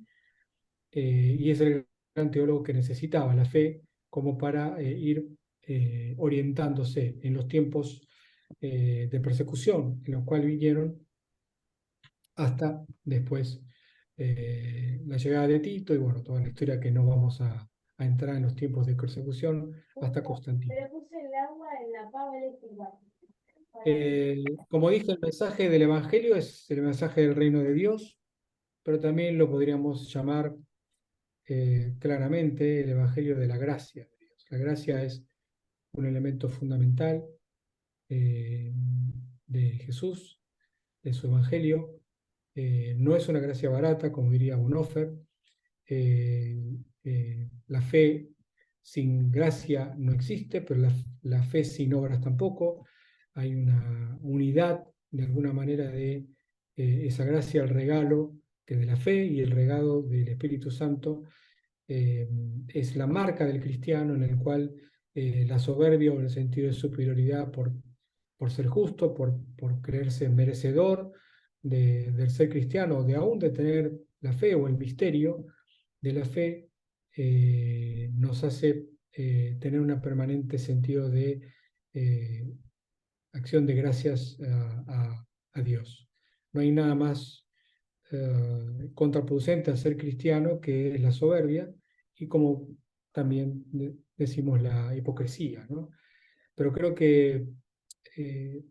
Y es el gran teólogo que necesitaba la fe como para ir orientándose en los tiempos de persecución en los cuales vinieron, hasta después la llegada de Tito, y bueno, toda la historia que no vamos a entrar en los tiempos de persecución, hasta Constantino. Pero puse el agua en la pava eléctrica. Como dije, el mensaje del Evangelio es el mensaje del reino de Dios, pero también lo podríamos llamar claramente el Evangelio de la gracia de Dios. La gracia es un elemento fundamental eh, de Jesús, de su Evangelio. No es una gracia barata, como diría Bonhoeffer. La fe sin gracia no existe, pero la fe sin obras tampoco. Hay una unidad, de alguna manera, de esa gracia, el regalo que de la fe y el regalo del Espíritu Santo. Es la marca del cristiano, en el cual la soberbia, o en el sentido de superioridad por ser justo, por creerse merecedor del ser cristiano, de aún de tener la fe o el misterio de la fe, nos hace tener un permanente sentido de eh, acción de gracias a Dios. No hay nada más contraproducente a ser cristiano, que es la soberbia, y como también decimos, la hipocresía, ¿no? Pero creo que eh,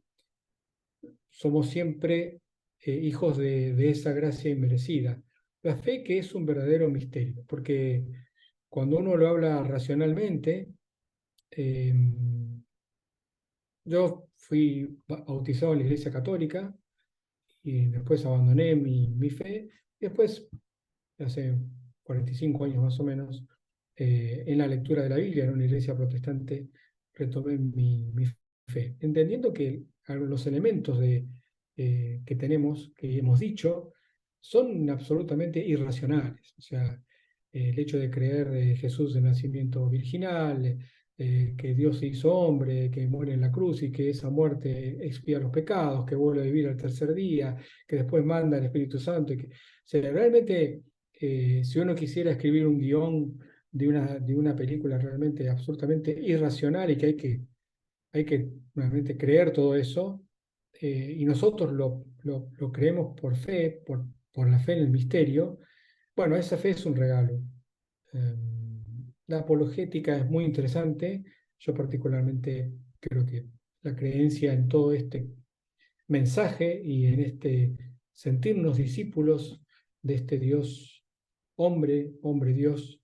somos siempre hijos de esa gracia inmerecida. La fe, que es un verdadero misterio, porque cuando uno lo habla racionalmente, eh, yo fui bautizado en la Iglesia Católica y después abandoné mi fe. Después, hace 45 años más o menos, en la lectura de la Biblia en una iglesia protestante, retomé mi fe, entendiendo que los elementos que tenemos, que hemos dicho, son absolutamente irracionales. O sea, el hecho de creer de Jesús de nacimiento virginal, que Dios se hizo hombre, que muere en la cruz y que esa muerte expía los pecados, que vuelve a vivir al tercer día, que después manda el Espíritu Santo, y que, o sea, realmente, si uno quisiera escribir un guión de una película realmente absolutamente irracional, y que hay que realmente creer todo eso, y nosotros lo creemos por fe, por la fe en el misterio, bueno, esa fe es un regalo. Eh, la apologética es muy interesante. Yo particularmente creo que la creencia en todo este mensaje y en este sentirnos discípulos de este Dios hombre Dios,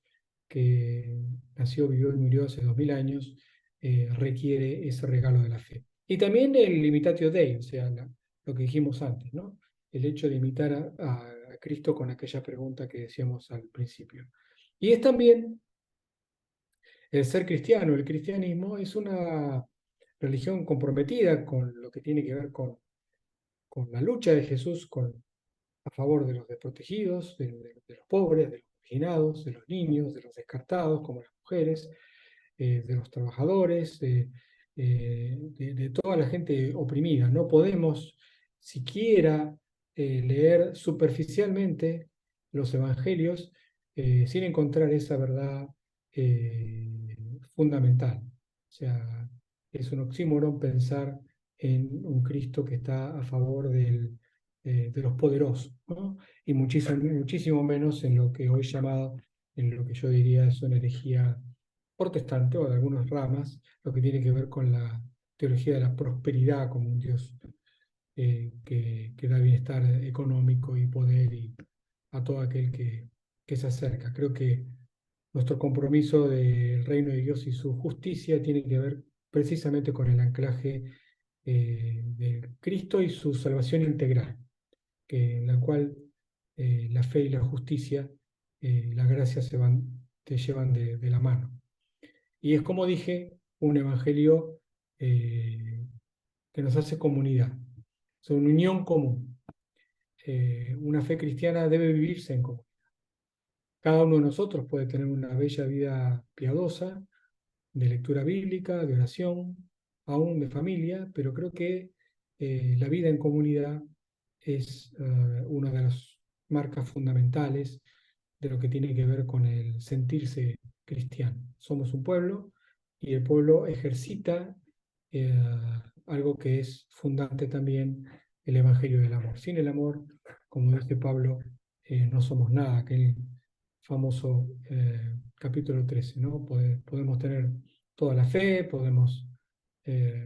que nació, vivió y murió hace 2000 años, requiere ese regalo de la fe. Y también el imitatio Dei, o sea, lo que dijimos antes, ¿no? El hecho de imitar a Cristo con aquella pregunta que decíamos al principio. Y es también el ser cristiano. El cristianismo es una religión comprometida con lo que tiene que ver con la lucha de Jesús a favor de los desprotegidos, de los pobres, de los marginados, de los niños, de los descartados, como las mujeres, de los trabajadores, de toda la gente oprimida. No podemos siquiera leer superficialmente los evangelios sin encontrar esa verdad fundamental. O sea, es un oxímoron pensar en un Cristo que está a favor de los poderosos, ¿no? Y muchísimo, muchísimo menos en lo que hoy llamado, en lo que yo diría es una herejía protestante o de algunas ramas, lo que tiene que ver con la teología de la prosperidad como un Dios que da bienestar económico y poder a todo aquel que se acerca. Creo que nuestro compromiso del reino de Dios y su justicia tiene que ver precisamente con el anclaje de Cristo y su salvación integral, en la cual la fe y la justicia, la gracia te llevan de la mano. Y es como dije, un evangelio que nos hace comunidad, es una unión común. Una fe cristiana debe vivirse en común. Cada uno de nosotros puede tener una bella vida piadosa, de lectura bíblica, de oración, aún de familia, pero creo que la vida en comunidad es una de las marcas fundamentales de lo que tiene que ver con el sentirse cristiano. Somos un pueblo y el pueblo ejercita eh, algo que es fundante también, el Evangelio del amor. Sin el amor, como dice Pablo, no somos nada, aquel famoso capítulo 13, ¿no? Podemos tener toda la fe, podemos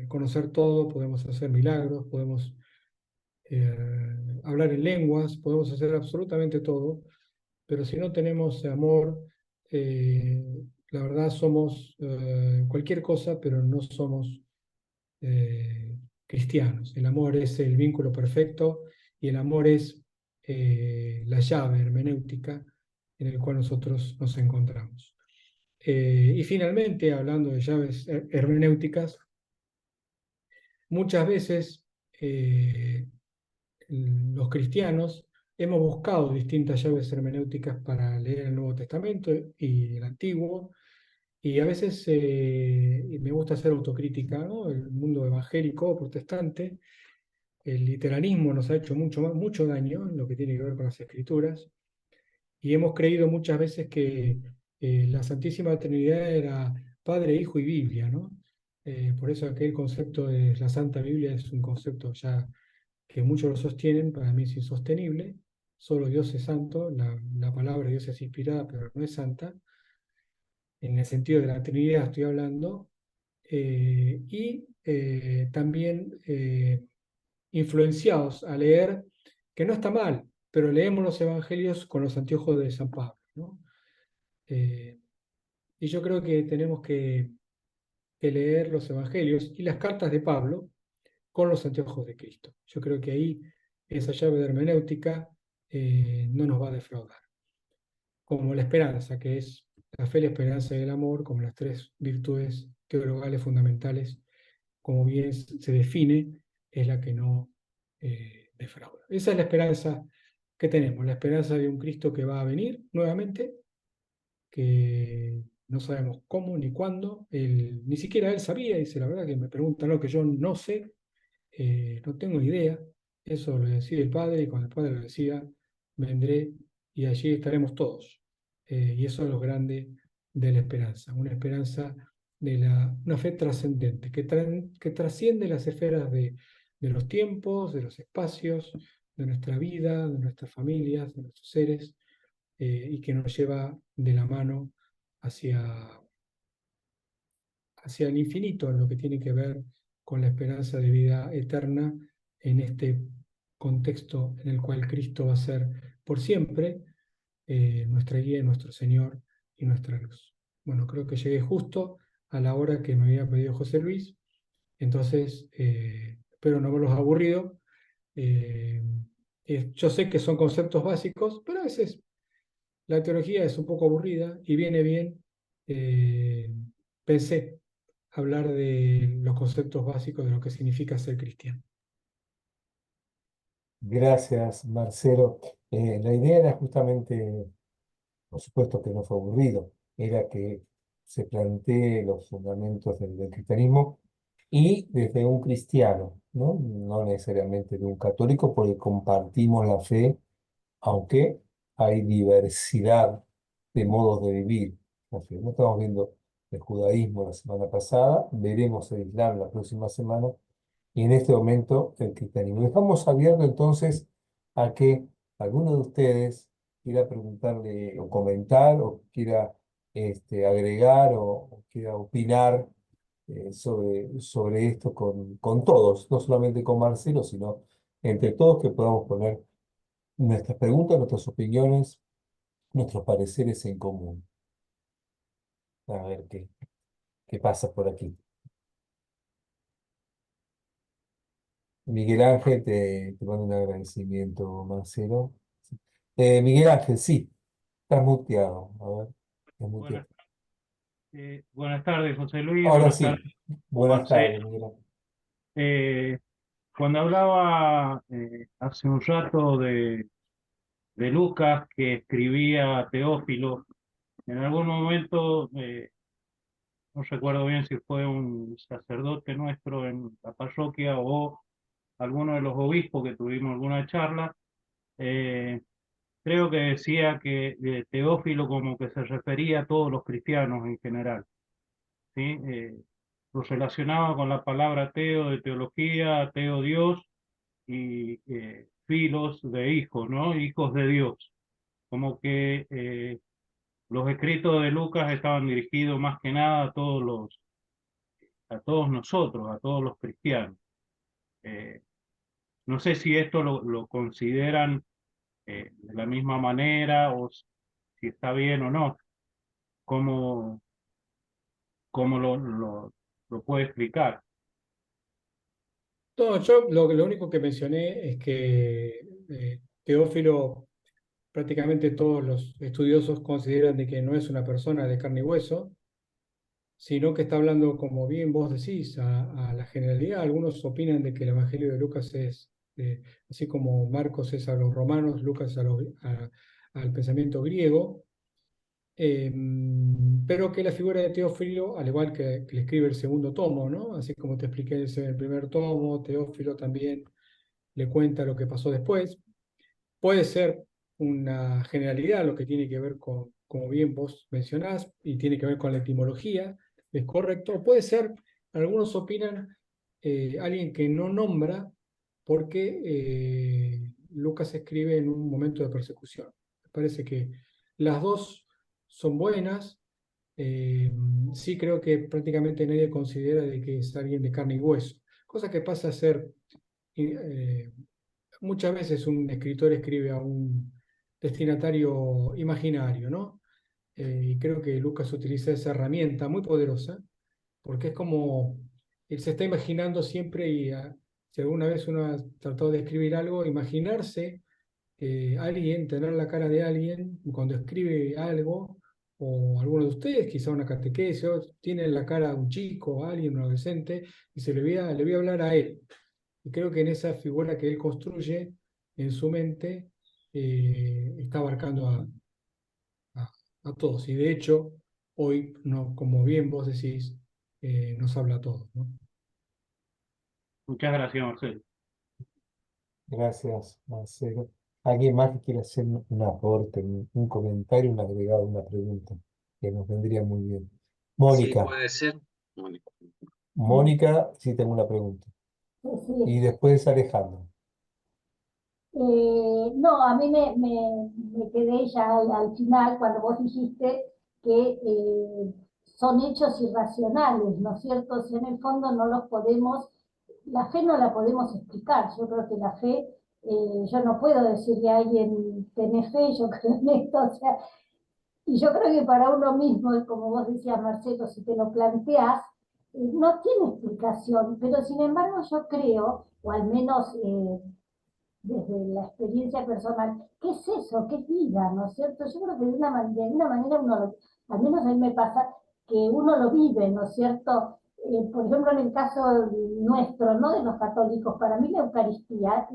conocer todo, podemos hacer milagros, podemos hablar en lenguas, podemos hacer absolutamente todo, pero si no tenemos amor, eh, la verdad somos cualquier cosa, pero no somos cristianos. El amor es el vínculo perfecto y el amor es la llave hermenéutica en el cual nosotros nos encontramos. Y finalmente, hablando de llaves hermenéuticas, muchas veces los cristianos hemos buscado distintas llaves hermenéuticas para leer el Nuevo Testamento y el Antiguo, y a veces me gusta hacer autocrítica, ¿no? El mundo evangélico protestante, el literalismo nos ha hecho mucho daño en lo que tiene que ver con las Escrituras, y hemos creído muchas veces que la Santísima Trinidad era Padre, Hijo y Biblia, ¿no? Por eso aquel concepto de la Santa Biblia es un concepto ya que muchos lo sostienen, para mí es insostenible. Solo Dios es santo, la palabra de Dios es inspirada, pero no es santa. En el sentido de la Trinidad estoy hablando. Y también influenciados a leer, que no está mal, pero leemos los evangelios con los anteojos de San Pablo, ¿no? Eh, y yo creo que tenemos que leer los evangelios y las cartas de Pablo con los anteojos de Cristo. Yo creo que ahí esa llave de hermenéutica no nos va a defraudar. Como la esperanza, que es la fe, la esperanza y el amor, como las tres virtudes teologales fundamentales, como bien se define, es la que no defrauda. Esa es la esperanza que tenemos, la esperanza de un Cristo que va a venir nuevamente, que no sabemos cómo ni cuándo, ni siquiera él sabía, dice la verdad que me preguntan lo que yo no sé, no tengo idea, eso lo decide el Padre y cuando el Padre lo decida, vendré y allí estaremos todos. Y eso es lo grande de la esperanza, una esperanza una fe trascendente, que trasciende las esferas de los tiempos, de los espacios, de nuestra vida, de nuestras familias, de nuestros seres, y que nos lleva de la mano hacia hacia el infinito en lo que tiene que ver con la esperanza de vida eterna en este contexto en el cual Cristo va a ser por siempre nuestra guía, nuestro Señor y nuestra luz. Bueno, creo que llegué justo a la hora que me había pedido José Luis, entonces espero no haberlos aburrido. Eh, yo sé que son conceptos básicos, pero a veces la teología es un poco aburrida y viene bien. eh, Pensé hablar de los conceptos básicos de lo que significa ser cristiano. Gracias, Marcelo. La idea era justamente, por supuesto que no fue aburrido, era que se plantee los fundamentos del cristianismo y desde un cristiano, ¿no? No necesariamente de un católico, porque compartimos la fe, aunque hay diversidad de modos de vivir la fe. No estamos viendo el judaísmo la semana pasada, veremos el Islam la próxima semana y en este momento el cristianismo. Dejamos abierto entonces a que alguno de ustedes quiera preguntarle o comentar o quiera agregar o quiera opinar sobre esto con todos, no solamente con Marcelo, sino entre todos que podamos poner nuestras preguntas, nuestras opiniones, nuestros pareceres en común. A ver qué pasa por aquí. Miguel Ángel, te mando un agradecimiento, Marcelo. Miguel Ángel, sí, estás muteado. A ver, estás muteado. Buenas, buenas tardes, José Luis. Ahora Buenas tardes, sí, buenas Marcelo. tardes, Miguel Ángel. Cuando hablaba hace un rato de Lucas que escribía a Teófilo, en algún momento, no recuerdo bien si fue un sacerdote nuestro en la parroquia o alguno de los obispos que tuvimos alguna charla, eh, creo que decía que Teófilo como que se refería a todos los cristianos en general, ¿sí? Lo relacionaba con la palabra teo de teología, teo Dios y filos de hijos, ¿no? Hijos de Dios. Como que los escritos de Lucas estaban dirigidos más que nada a todos nosotros, a todos los cristianos. Eh, no sé si esto lo consideran de la misma manera o si está bien o no. ¿Cómo, cómo lo puede explicar? No, yo lo único que mencioné es que Teófilo, prácticamente todos los estudiosos consideran de que no es una persona de carne y hueso, sino que está hablando, como bien vos decís, a la generalidad. Algunos opinan de que el Evangelio de Lucas es, así como Marcos es a los romanos, Lucas al pensamiento griego, eh, pero que la figura de Teófilo, al igual que le escribe el segundo tomo, ¿no? Así como te expliqué en el primer tomo, Teófilo también le cuenta lo que pasó después. Puede ser una generalidad lo que tiene que ver con, como bien vos mencionás, y tiene que ver con la etimología, es correcto. Puede ser, algunos opinan, alguien que no nombra porque Lucas escribe en un momento de persecución. Me parece que las dos son buenas. eh, sí creo que prácticamente nadie considera de que es alguien de carne y hueso, cosa que pasa a ser eh, muchas veces un escritor escribe a un destinatario imaginario, ¿no? Y creo que Lucas utiliza esa herramienta muy poderosa, porque es como, él se está imaginando siempre y si alguna vez uno ha tratado de escribir algo, imaginarse alguien, tener la cara de alguien cuando escribe algo, o alguno de ustedes, quizá una catequesis, o tiene la cara de un chico, alguien, un adolescente, y le voy a hablar a él. Y creo que en esa figura que él construye en su mente está abarcando a- a todos. Y de hecho, hoy, no, como bien vos decís, nos habla a todos, ¿no? Muchas gracias, Marcelo. Gracias, Marcelo. ¿Alguien más que quiera hacer un aporte, un comentario, un agregado, una pregunta? Que nos vendría muy bien. Sí, Mónica, puede ser. Bueno, Mónica, sí tengo una pregunta. Y Sí. después Alejandro. No, a mí me quedé ya al final cuando vos dijiste que son hechos irracionales, ¿no es cierto? O sea, en el fondo no los podemos, la fe no la podemos explicar. Yo creo que la fe, yo no puedo decirle a alguien, tenés fe, yo creo en esto, o sea, y yo creo que para uno mismo, como vos decías, Marcelo, si te lo planteas, no tiene explicación, pero sin embargo yo creo, o al menos desde la experiencia personal, ¿qué es eso? ¿Qué es vida? ¿No es cierto? Yo creo que de alguna manera uno, al menos a mí me pasa, que uno lo vive, ¿no es cierto? Por ejemplo, en el caso nuestro, no de los católicos, para mí la Eucaristía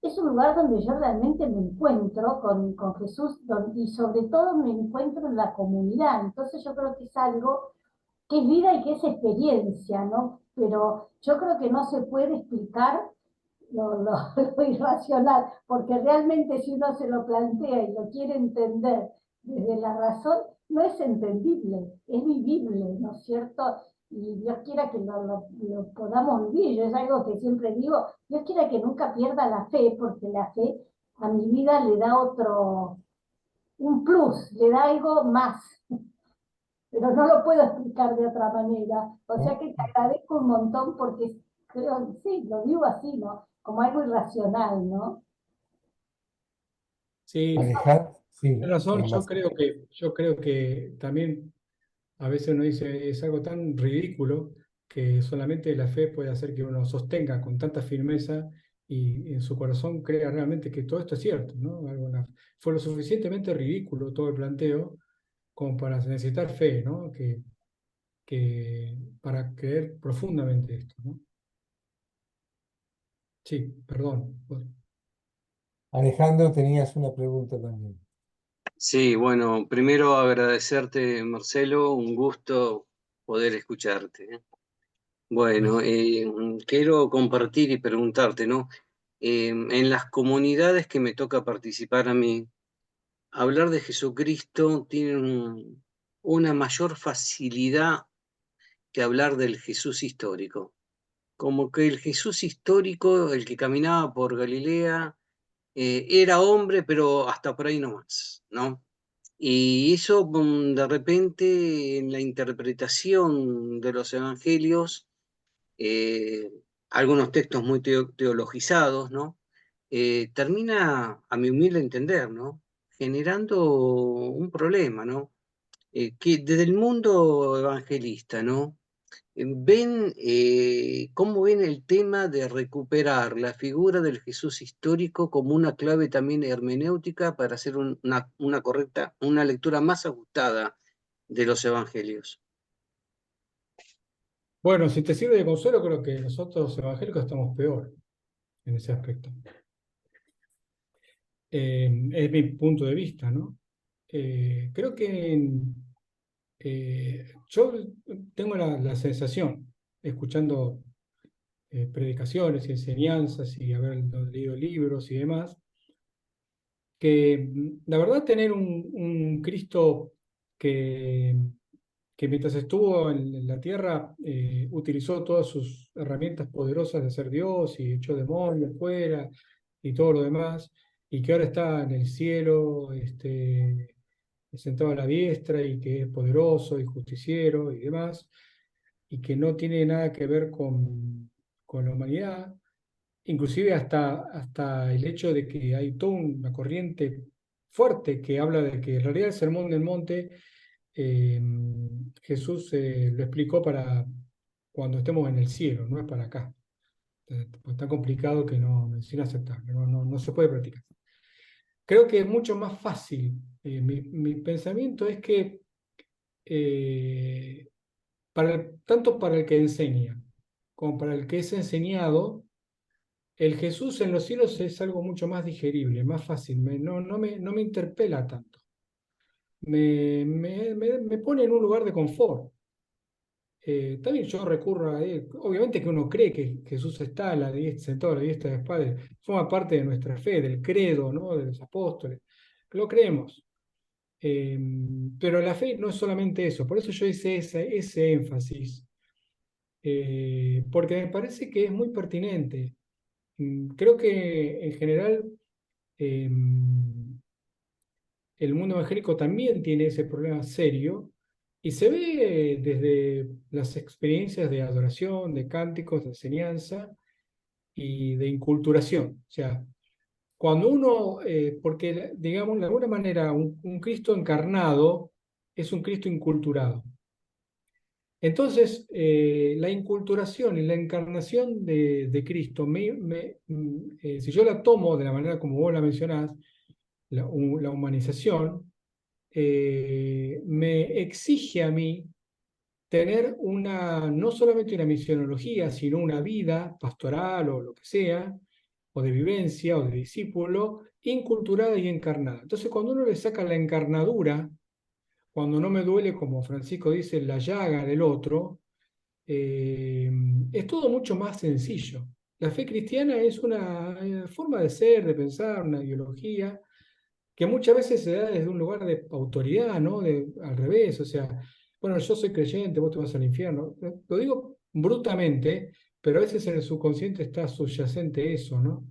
es un lugar donde yo realmente me encuentro con Jesús y sobre todo me encuentro en la comunidad. Entonces yo creo que es algo que es vida y que es experiencia, ¿no? Pero yo creo que no se puede explicar lo irracional, porque realmente si uno se lo plantea y lo quiere entender desde la razón, no es entendible, es vivible, ¿no es cierto? Y Dios quiera que lo podamos vivir. Yo es algo que siempre digo, Dios quiera que nunca pierda la fe, porque la fe a mi vida le da un plus, le da algo más. pero no lo puedo explicar de otra manera. O sea ¿no? que te agradezco un montón porque creo, sí, lo vivo así, ¿no? Como algo irracional, ¿no? Sí, Alejandro, sí, tienes razón, además, yo creo que también a veces uno dice es algo tan ridículo que solamente la fe puede hacer que uno sostenga con tanta firmeza y en su corazón crea realmente que todo esto es cierto, ¿no? Fue lo suficientemente ridículo todo el planteo como para necesitar fe, ¿no? Para creer profundamente esto, ¿no? Sí, perdón. Alejandro, tenías una pregunta también. Sí, bueno, primero agradecerte, Marcelo, un gusto poder escucharte, ¿eh? Bueno, Gracias. quiero compartir y preguntarte, ¿no? En las comunidades que me toca participar a mí, hablar de Jesucristo tiene una mayor facilidad que hablar del Jesús histórico. Como que el Jesús histórico, el que caminaba por Galilea, era hombre, pero hasta por ahí no más, ¿no? Y eso de repente en la interpretación de los evangelios, eh, algunos textos muy teologizados, ¿no? Termina, a mi humilde entender, ¿no? Generando un problema, ¿no? Que desde el mundo evangelista, ¿no? Ven, ¿cómo ven el tema de recuperar la figura del Jesús histórico como una clave también hermenéutica para hacer una correcta, una lectura más ajustada de los evangelios? Bueno, si te sirve de consuelo, creo que nosotros evangélicos estamos peor en ese aspecto. Es mi punto de vista, ¿no? Creo que yo tengo la sensación, escuchando predicaciones y enseñanzas y haber leído libros y demás, que la verdad tener un Cristo que, que mientras estuvo en la tierra utilizó todas sus herramientas poderosas de ser Dios y echó demonios fuera y todo lo demás, y que ahora está en el cielo, sentado a la diestra y que es poderoso y justiciero y demás, y que no tiene nada que ver con la humanidad, inclusive hasta el hecho de que hay toda una corriente fuerte que habla de que en realidad el Sermón del Monte eh, Jesús lo explicó para cuando estemos en el cielo, no es para acá. Pues está complicado que no, es inaceptable, no se puede practicar. Creo que es mucho más fácil. Mi pensamiento es que eh, tanto para el que enseña como para el que es enseñado, el Jesús en los cielos es algo mucho más digerible, más fácil, no me interpela tanto. Me pone en un lugar de confort. También yo recurro a él. Obviamente que uno cree que Jesús está a la diestra, sentado a la diestra del Padre, forma parte de nuestra fe, del credo, ¿no? De los apóstoles. Lo creemos. Eh, pero la fe no es solamente eso, por eso yo hice ese énfasis, porque me parece que es muy pertinente. Creo que en general eh, el mundo evangélico también tiene ese problema serio y se ve desde las experiencias de adoración, de cánticos, de enseñanza y de inculturación. O sea, cuando uno, porque digamos, de alguna manera, un Cristo encarnado es un Cristo inculturado. Entonces, la inculturación y la encarnación de Cristo, si yo la tomo de la manera como vos la mencionás, la humanización, me exige a mí tener no solamente una misionología, sino una vida pastoral o lo que sea, o de vivencia o de discípulo, inculturada y encarnada. Entonces, cuando uno le saca la encarnadura, cuando no me duele, como Francisco dice, la llaga del otro, es todo mucho más sencillo. La fe cristiana es una forma de ser, de pensar, una ideología que muchas veces se da desde un lugar de autoridad, ¿no? Al revés, o sea, bueno, yo soy creyente, vos te vas al infierno. Lo digo brutamente, pero a veces en el subconsciente está subyacente eso, ¿no?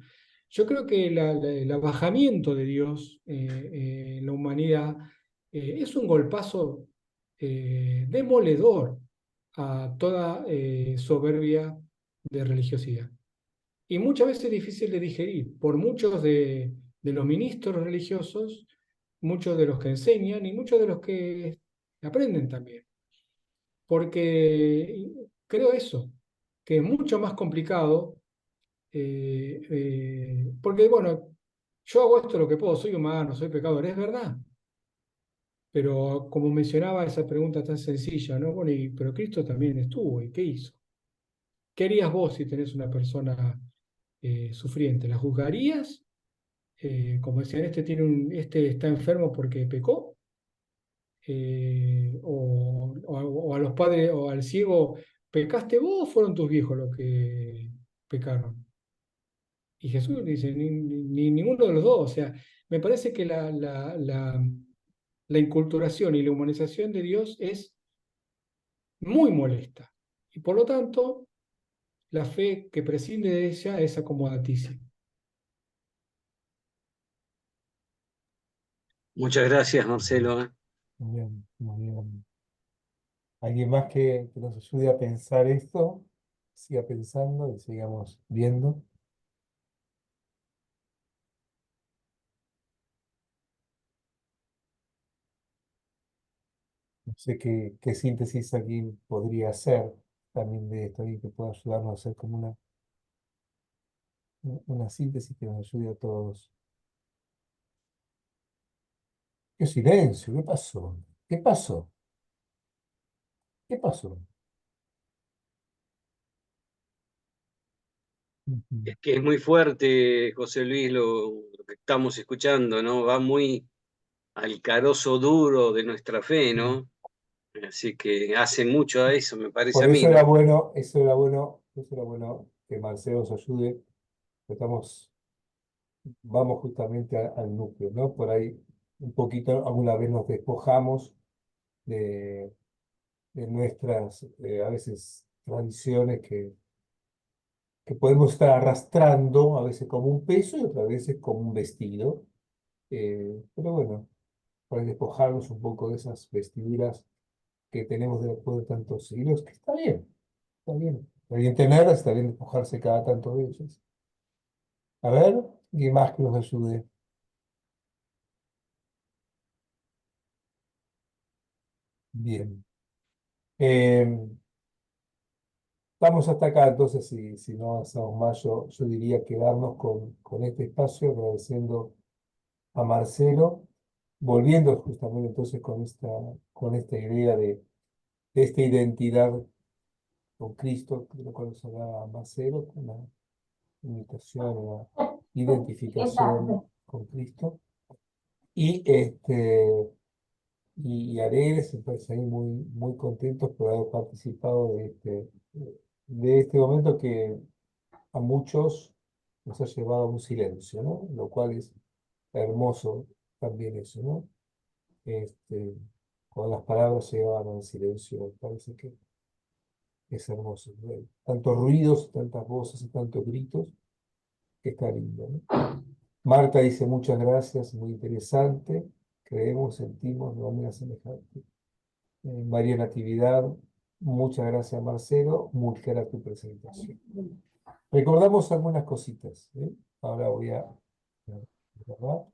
Yo creo que el abajamiento de Dios en la humanidad es un golpazo demoledor a toda soberbia de religiosidad. Y muchas veces difícil de digerir por muchos de los ministros religiosos, muchos de los que enseñan y muchos de los que aprenden también. Porque creo eso, que es mucho más complicado, porque bueno, yo hago esto lo que puedo, soy humano, soy pecador, es verdad. Pero como mencionaba esa pregunta tan sencilla, ¿no? Bueno, pero Cristo también estuvo, ¿y qué hizo? ¿Qué harías vos si tenés una persona sufriente? ¿La juzgarías? Como decían, este está enfermo porque pecó. O a los padres, o al ciego, ¿pecaste vos o fueron tus viejos los que pecaron? Y Jesús dice, ninguno de los dos. O sea, me parece que la inculturación y la humanización de Dios es muy molesta. Y por lo tanto, la fe que prescinde de ella es acomodaticia. Muchas gracias, Marcelo. Muy bien, muy bien. ¿Alguien más que nos ayude a pensar esto? Siga pensando y sigamos viendo. No sé qué síntesis aquí podría hacer también de esto y que pueda ayudarnos a hacer como una síntesis que nos ayude a todos. ¡Qué silencio! ¿Qué pasó? ¿Qué pasó? ¿Qué pasó? Ujú. Es que es muy fuerte, José Luis, lo que estamos escuchando, ¿no? Va muy al carozo duro de nuestra fe, Sí. ¿no? Así que hace mucho a eso, me parece Por a mí, eso era ¿no? bueno, eso era bueno que Marcelo nos ayude. Estamos, vamos justamente al núcleo, ¿no? Por ahí un poquito, alguna vez nos despojamos de, de nuestras, a veces, tradiciones que podemos estar arrastrando, a veces como un peso y otras veces como un vestido. Pero bueno, para despojarnos un poco de esas vestiduras que tenemos después de tantos siglos, que está bien, está bien. Está bien tenerlas, está bien despojarse cada tanto de ellas. A ver, ¿y más que nos ayude? Bien. Eh, Vamos hasta acá, entonces, si no avanzamos más, yo diría quedarnos con este espacio, agradeciendo a Marcelo, volviendo justamente entonces con esta idea de esta identidad con Cristo, de lo cual nos hablaba Marcelo, una invitación, una Qué tarde. identificación con Cristo. Y alegres, entonces ahí muy, muy contentos por haber participado de este momento que a muchos nos ha llevado a un silencio, ¿no? Lo cual es hermoso también eso, ¿no? Cuando las palabras llevan al silencio, parece que es hermoso, ¿no? Tantos ruidos, tantas voces y tantos gritos, que está lindo, ¿no? Marta dice muchas gracias, muy interesante, creemos, sentimos de manera semejante. María Natividad, muchas gracias Marcelo, muy clara tu presentación. Recordamos algunas cositas, ¿eh? Ahora voy a, ¿verdad?